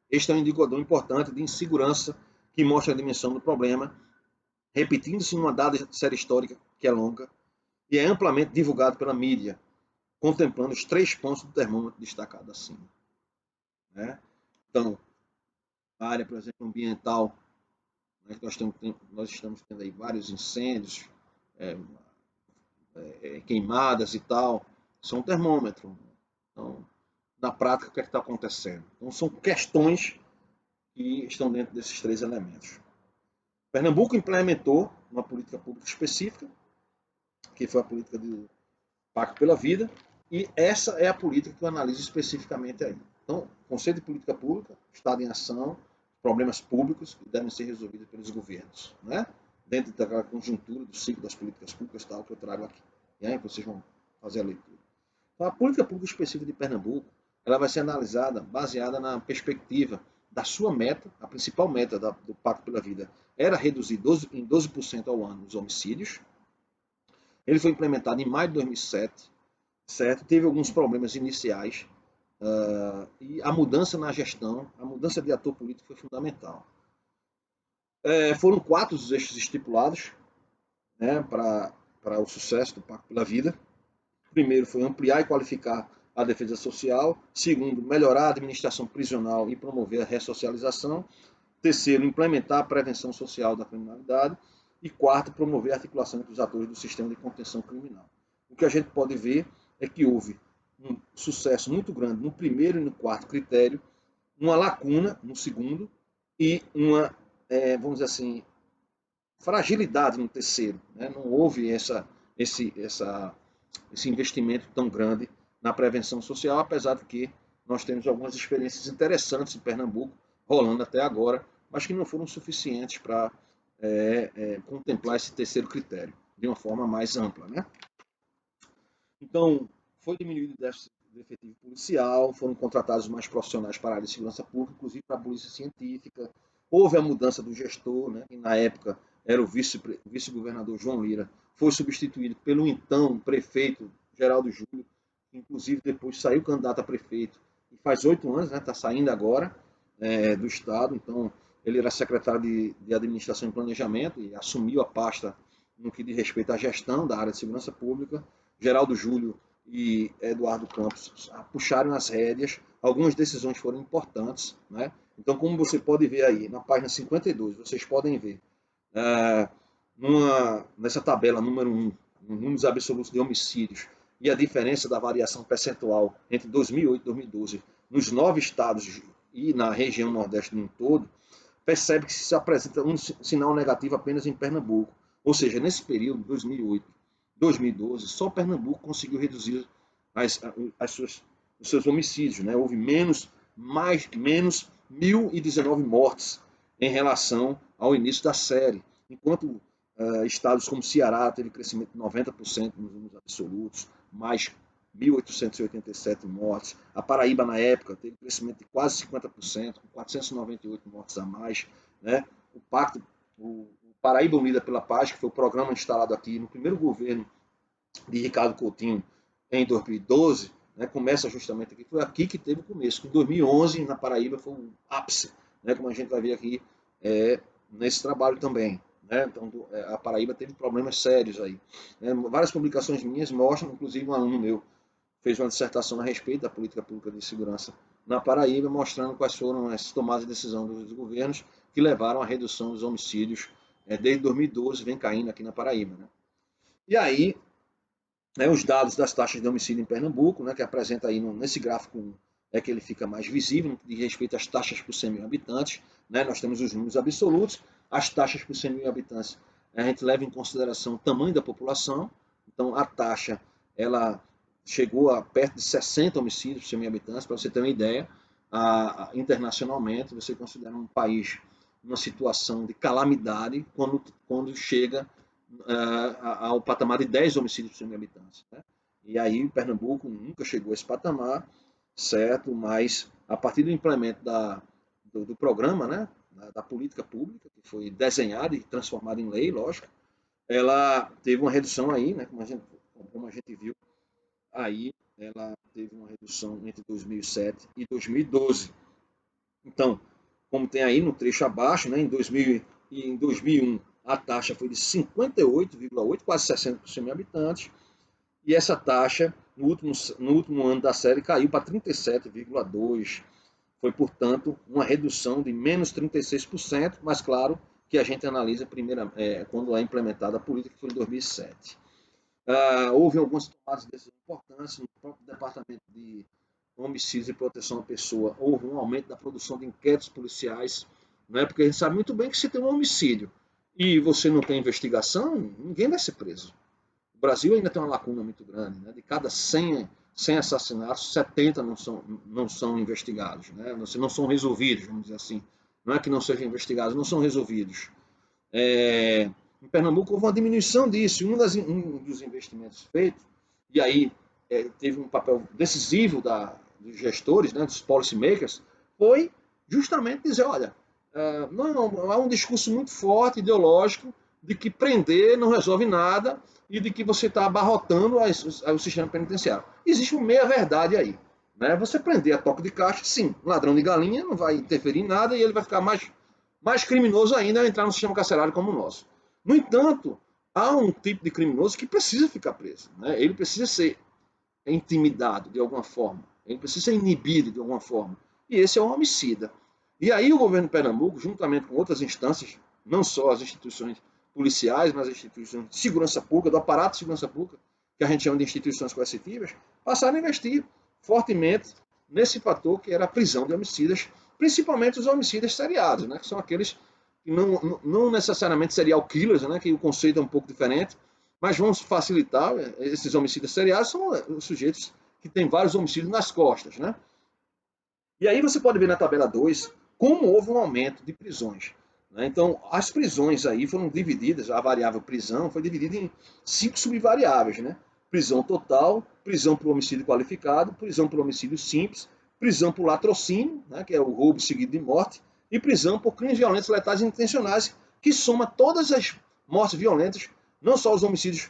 Este é um indicador importante de insegurança que mostra a dimensão do problema, repetindo-se numa dada série histórica que é longa e é amplamente divulgado pela mídia, contemplando os 3 pontos do termômetro destacados acima. Né? Então, a área, por exemplo, ambiental, né, nós estamos tendo aí vários incêndios, queimadas e tal, são um termômetro. Então, na prática, o que é que está acontecendo? Então, são questões que estão dentro desses 3 elementos. Pernambuco implementou uma política pública específica, que foi a política do Pacto pela Vida, e essa é a política que eu analiso especificamente aí. Então, conceito de política pública, Estado em ação, problemas públicos que devem ser resolvidos pelos governos, né? Dentro daquela conjuntura do ciclo das políticas públicas tal que eu trago aqui. E aí vocês vão fazer a leitura. Então, a política pública específica de Pernambuco, ela vai ser analisada baseada na perspectiva da sua meta, a principal meta do Pacto pela Vida era reduzir em 12% ao ano os homicídios. Ele foi implementado em maio de 2007, certo? Teve alguns problemas iniciais, e a mudança na gestão, a mudança de ator político foi fundamental. Foram 4 os eixos estipulados, né, para o sucesso do Pacto pela Vida. Primeiro foi ampliar e qualificar a defesa social. Segundo, melhorar a administração prisional e promover a ressocialização. Terceiro, implementar a prevenção social da criminalidade. E quarto, promover a articulação entre os atores do sistema de contenção criminal. O que a gente pode ver é que houve um sucesso muito grande no primeiro e no quarto critério, uma lacuna no segundo e uma, vamos dizer assim, fragilidade no terceiro. Né? Não houve esse, esse investimento tão grande na prevenção social, apesar de que nós temos algumas experiências interessantes em Pernambuco, rolando até agora, mas que não foram suficientes para contemplar esse terceiro critério de uma forma mais ampla. Né? Então, foi diminuído o déficit de efetivo policial, foram contratados mais profissionais para a área de segurança pública, inclusive para a polícia científica. Houve a mudança do gestor, né, que na época era o vice-governador João Lira, foi substituído pelo então prefeito Geraldo Júlio, que inclusive depois saiu candidato a prefeito, e faz 8 anos, está saindo agora do Estado, então ele era secretário de Administração e Planejamento e assumiu a pasta no que diz respeito à gestão da área de segurança pública. Geraldo Júlio e Eduardo Campos puxaram as rédeas, algumas decisões foram importantes, né? Então, como você pode ver aí, na página 52, vocês podem ver, nessa tabela número 1, números absolutos de homicídios e a diferença da variação percentual entre 2008 e 2012 nos 9 estados e na região Nordeste no todo, percebe que se apresenta um sinal negativo apenas em Pernambuco. Ou seja, nesse período, 2008, 2012, só Pernambuco conseguiu reduzir os seus homicídios. Né? Houve menos 1.019 mortes em relação ao início da série, enquanto estados como Ceará teve crescimento de 90% nos números absolutos, mais 1.887 mortes. A Paraíba, na época, teve crescimento de quase 50%, com 498 mortes a mais. Né? O Paraíba Unida pela Paz, que foi o programa instalado aqui no primeiro governo de Ricardo Coutinho em 2012, né, começa justamente aqui. Foi aqui que teve o começo. Em 2011, na Paraíba, foi o ápice, né, como a gente vai ver aqui nesse trabalho também. Né? Então, a Paraíba teve problemas sérios aí. Né? Várias publicações minhas mostram, inclusive um aluno meu fez uma dissertação a respeito da política pública de segurança na Paraíba, mostrando quais foram as tomadas de decisão dos governos que levaram à redução dos homicídios desde 2012, vem caindo aqui na Paraíba. Né? E aí, os dados das taxas de homicídio em Pernambuco, né, que apresenta aí nesse gráfico que ele fica mais visível, no que diz respeito às taxas por 100 mil habitantes. Né, nós temos os números absolutos, as taxas por 100 mil habitantes, a gente leva em consideração o tamanho da população, então a taxa ela chegou a perto de 60 homicídios por 100 mil habitantes, para você ter uma ideia. Internacionalmente, você considera um país numa situação de calamidade quando chega ao patamar de 10 homicídios por 100 mil habitantes. Né? E aí Pernambuco nunca chegou a esse patamar, certo? Mas a partir do implemento do programa, né, da política pública, que foi desenhada e transformada em lei, lógico, ela teve uma redução aí, né, como a gente viu, aí ela teve uma redução entre 2007 e 2012. Então, como tem aí no trecho abaixo, né, em 2001, a taxa foi de 58,8, quase 60 por 100 mil habitantes, e essa taxa, no último ano da série, caiu para 37,2. Foi, portanto, uma redução de menos 36%, mas claro que a gente analisa quando é implementada a política, que foi em 2007. Houve algumas tomadas de decisões importantes no próprio Departamento de Homicídios e Proteção à Pessoa. Houve um aumento da produção de inquéritos policiais, né? Porque a gente sabe muito bem que se tem um homicídio e você não tem investigação, ninguém vai ser preso. O Brasil ainda tem uma lacuna muito grande. Né? De cada 100 assassinatos, 70 não são investigados, né? Não são resolvidos, vamos dizer assim. Não é que não sejam investigados, não são resolvidos. Em Pernambuco houve uma diminuição disso. Um dos investimentos feitos, e aí teve um papel decisivo dos gestores, né, dos policy makers, foi justamente dizer, olha, não, há um discurso muito forte, ideológico, de que prender não resolve nada e de que você está abarrotando o sistema penitenciário. Existe uma meia-verdade aí. Né? Você prender a toque de caixa, sim, um ladrão de galinha não vai interferir em nada e ele vai ficar mais criminoso ainda ao entrar no sistema carcerário como o nosso. No entanto, há um tipo de criminoso que precisa ficar preso. Né? Ele precisa ser intimidado de alguma forma. Ele precisa ser inibido de alguma forma. E esse é um homicida. E aí o governo de Pernambuco, juntamente com outras instâncias, não só as instituições policiais, mas as instituições de segurança pública, do aparato de segurança pública, que a gente chama de instituições coercitivas, passaram a investir fortemente nesse fator que era a prisão de homicidas, principalmente os homicidas seriados, né, que são aqueles que não necessariamente serial killers, né, que o conceito é um pouco diferente, mas vamos facilitar. Esses homicidas seriados são os sujeitos que têm vários homicídios nas costas, né? E aí você pode ver na tabela 2 como houve um aumento de prisões, né? Então, as prisões aí foram divididas, a variável prisão foi dividida em 5 subvariáveis, né? Prisão total, prisão por homicídio qualificado, prisão por homicídio simples, prisão por latrocínio, né, que é o roubo seguido de morte, e prisão por crimes violentos, letais e intencionais, que soma todas as mortes violentas, não só os homicídios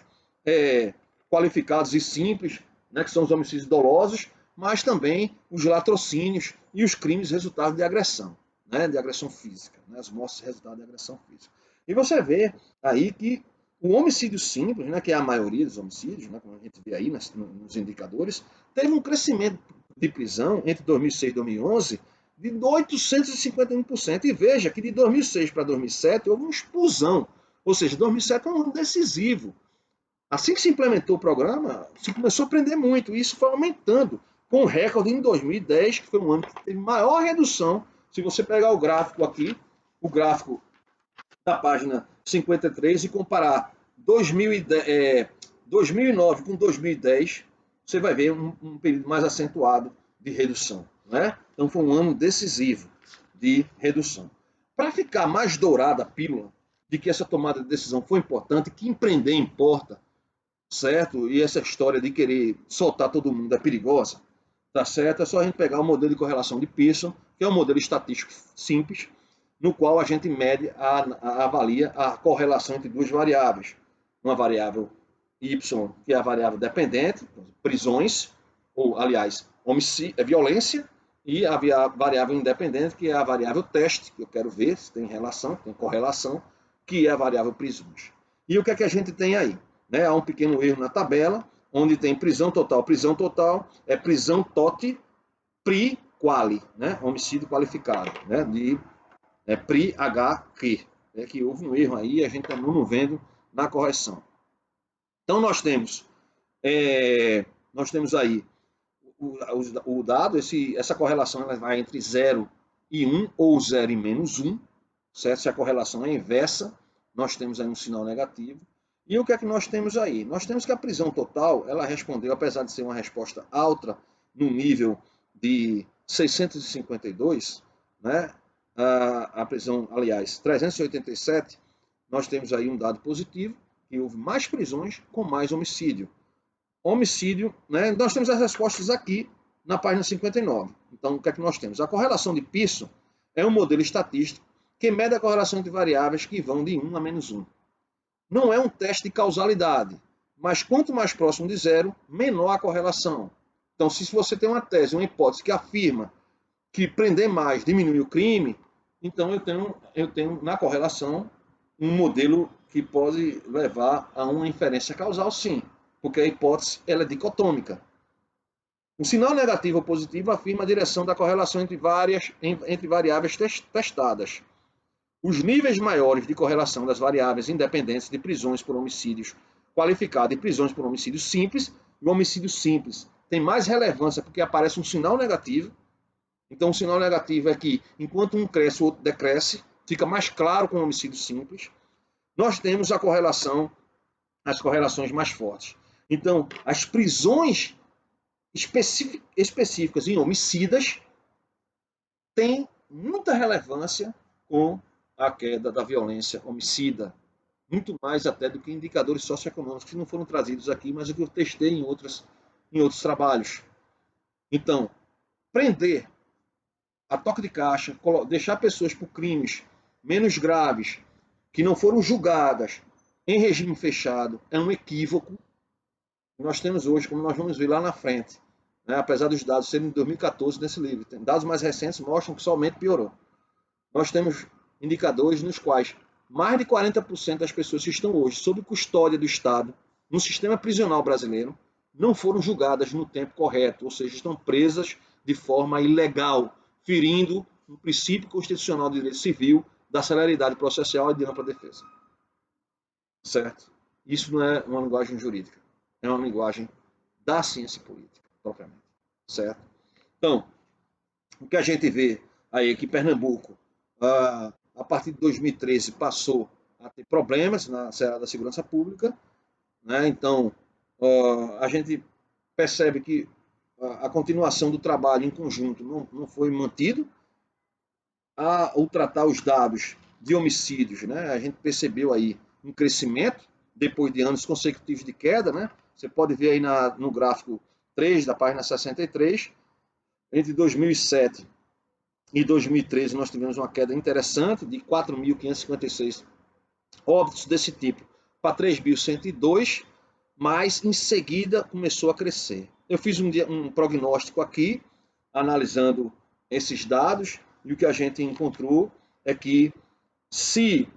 qualificados e simples, né, que são os homicídios dolosos, mas também os latrocínios e os crimes resultados de agressão, né, de agressão física, né, as mortes resultadas de agressão física. E você vê aí que o homicídio simples, né, que é a maioria dos homicídios, né, como a gente vê aí nos indicadores, teve um crescimento de prisão entre 2006 e 2011 de 851%. E veja que de 2006 para 2007 houve uma explosão. Ou seja, 2007 é um ano decisivo. Assim que se implementou o programa, se começou a prender muito. E isso foi aumentando, com o recorde em 2010, que foi um ano que teve maior redução. Se você pegar o gráfico aqui, o gráfico da página 53, e comparar 2009 com 2010, você vai ver um período mais acentuado de redução, né? Então foi um ano decisivo de redução. Para ficar mais dourada a pílula de que essa tomada de decisão foi importante, que empreender importa, certo? E essa história de querer soltar todo mundo é perigosa, tá certo? É só a gente pegar o modelo de correlação de Pearson, que é um modelo estatístico simples, no qual a gente mede, avalia a correlação entre duas variáveis. Uma variável Y, que é a variável dependente, prisões, ou, aliás, violência, e a variável independente, que é a variável teste, que eu quero ver se tem relação, tem correlação, que é a variável prisões. E o que é que a gente tem aí? Né? Há um pequeno erro na tabela, onde tem prisão total é prisão tote pri quali, né? Homicídio qualificado, né? De pri HQ, né? Que houve um erro aí, a gente está não vendo na correção. Então nós temos aí o dado, essa correlação ela vai entre 0 e 1, ou 0 e menos 1, certo? Se a correlação é inversa, nós temos aí um sinal negativo. E o que é que nós temos aí? Nós temos que a prisão total, ela respondeu, apesar de ser uma resposta alta, no nível de 652, né? A prisão, aliás, 387, nós temos aí um dado positivo, que houve mais prisões com mais homicídio. Homicídio, né? Nós temos as respostas aqui na página 59. Então, o que é que nós temos? A correlação de Pearson é um modelo estatístico que mede a correlação de variáveis que vão de 1 a menos 1. Não é um teste de causalidade, mas quanto mais próximo de zero, menor a correlação. Então, se você tem uma tese, uma hipótese que afirma que prender mais diminui o crime, então eu tenho na correlação um modelo que pode levar a uma inferência causal, sim, porque a hipótese ela é dicotômica. O sinal negativo ou positivo afirma a direção da correlação entre variáveis testadas. Os níveis maiores de correlação das variáveis independentes de prisões por homicídios qualificados e prisões por homicídio simples, o homicídio simples tem mais relevância porque aparece um sinal negativo. Então, o sinal negativo é que, enquanto um cresce, o outro decresce, fica mais claro com o homicídio simples. Nós temos as correlações mais fortes. Então, as prisões específicas em homicidas têm muita relevância com a queda da violência homicida, muito mais até do que indicadores socioeconômicos que não foram trazidos aqui, mas o que eu testei em outros trabalhos. Então, prender a toque de caixa, deixar pessoas por crimes menos graves, que não foram julgadas em regime fechado, é um equívoco que nós temos hoje, como nós vamos ver lá na frente, né? Apesar dos dados serem de 2014 nesse livro. Dados mais recentes mostram que somente piorou. Nós temos indicadores nos quais mais de 40% das pessoas que estão hoje sob custódia do Estado no sistema prisional brasileiro não foram julgadas no tempo correto, ou seja, estão presas de forma ilegal, ferindo o princípio constitucional de direito civil, da celeridade processual e de ampla defesa. Certo? Isso não é uma linguagem jurídica. é uma linguagem da ciência política, propriamente, certo? Então, o que a gente vê aí é que Pernambuco, a partir de 2013, passou a ter problemas na seara da segurança pública, né? Então, a gente percebe que a continuação do trabalho em conjunto não foi mantido. Ao tratar os dados de homicídios, né, a gente percebeu aí um crescimento depois de anos consecutivos de queda, né? Você pode ver aí no gráfico 3 da página 63, entre 2007 e 2013 nós tivemos uma queda interessante de 4.556 óbitos desse tipo para 3.102, mas em seguida começou a crescer. Eu fiz um prognóstico aqui, analisando esses dados, e o que a gente encontrou é que se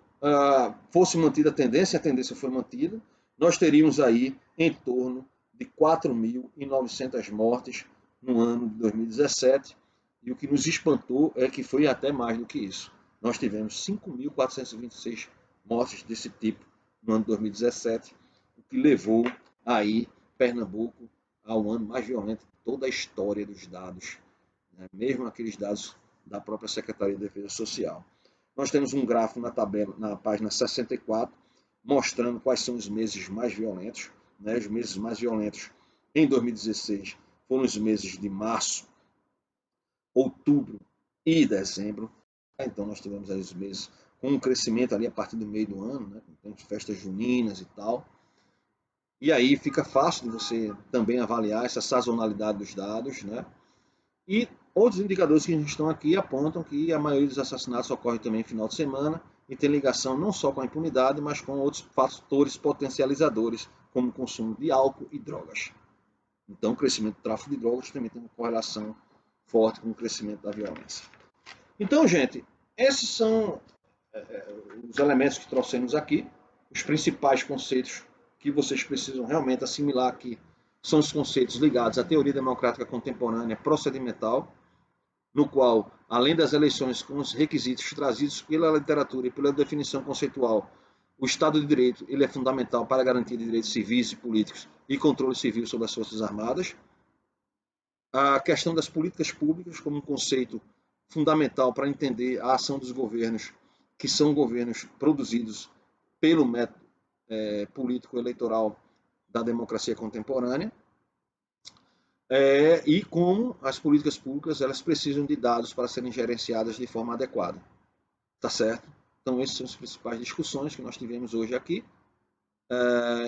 fosse mantida a tendência foi mantida, nós teríamos aí em torno de 4.900 mortes no ano de 2017, e o que nos espantou é que foi até mais do que isso. Nós tivemos 5.426 mortes desse tipo no ano de 2017, o que levou aí Pernambuco ao ano mais violento de toda a história dos dados, né? Mesmo aqueles dados da própria Secretaria de Defesa Social. Nós temos um gráfico na tabela, na página 64, mostrando quais são os meses mais violentos, né? Os meses mais violentos em 2016 foram os meses de março, outubro e dezembro. Então nós tivemos aí os meses com um crescimento ali a partir do meio do ano, né? Com festas juninas e tal. E aí fica fácil de você também avaliar essa sazonalidade dos dados, né? E outros indicadores que a gente estão aqui apontam que a maioria dos assassinatos ocorre também no final de semana e tem ligação não só com a impunidade, mas com outros fatores potencializadores, como o consumo de álcool e drogas. Então, o crescimento do tráfico de drogas também tem uma correlação forte com o crescimento da violência. Então, gente, esses são os elementos que trouxemos aqui, os principais conceitos que vocês precisam realmente assimilar aqui são os conceitos ligados à teoria democrática contemporânea procedimental, no qual, além das eleições com os requisitos trazidos pela literatura e pela definição conceitual, o Estado de Direito ele é fundamental para a garantia de direitos civis e políticos e controle civil sobre as Forças Armadas. A questão das políticas públicas como um conceito fundamental para entender a ação dos governos, que são governos produzidos pelo método político-eleitoral da democracia contemporânea, e como as políticas públicas elas precisam de dados para serem gerenciadas de forma adequada. Tá certo? Então, essas são as principais discussões que nós tivemos hoje aqui.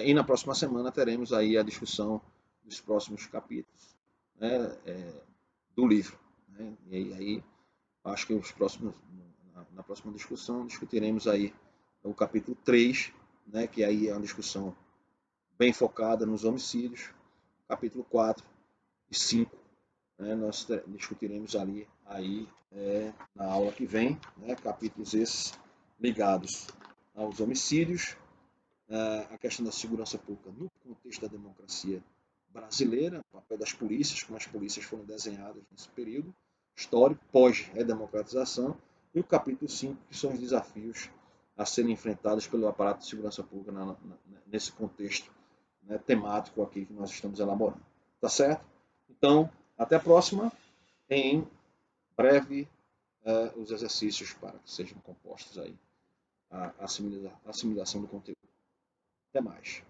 E na próxima semana teremos aí a discussão dos próximos capítulos, né, do livro. Né? E aí, acho que na próxima discussão, discutiremos aí o capítulo 3, né, que aí é uma discussão bem focada nos homicídios. Capítulo 4 e 5, né, nós discutiremos ali aí, na aula que vem, né, capítulos esses ligados aos homicídios, a questão da segurança pública no contexto da democracia brasileira, o papel das polícias, como as polícias foram desenhadas nesse período histórico, pós-redemocratização, e o capítulo 5, que são os desafios a serem enfrentados pelo aparato de segurança pública nesse contexto, né, temático aqui que nós estamos elaborando. Tá certo? Então, até a próxima. Em breve, os exercícios para que sejam compostos aí a assimilação do conteúdo. Até mais.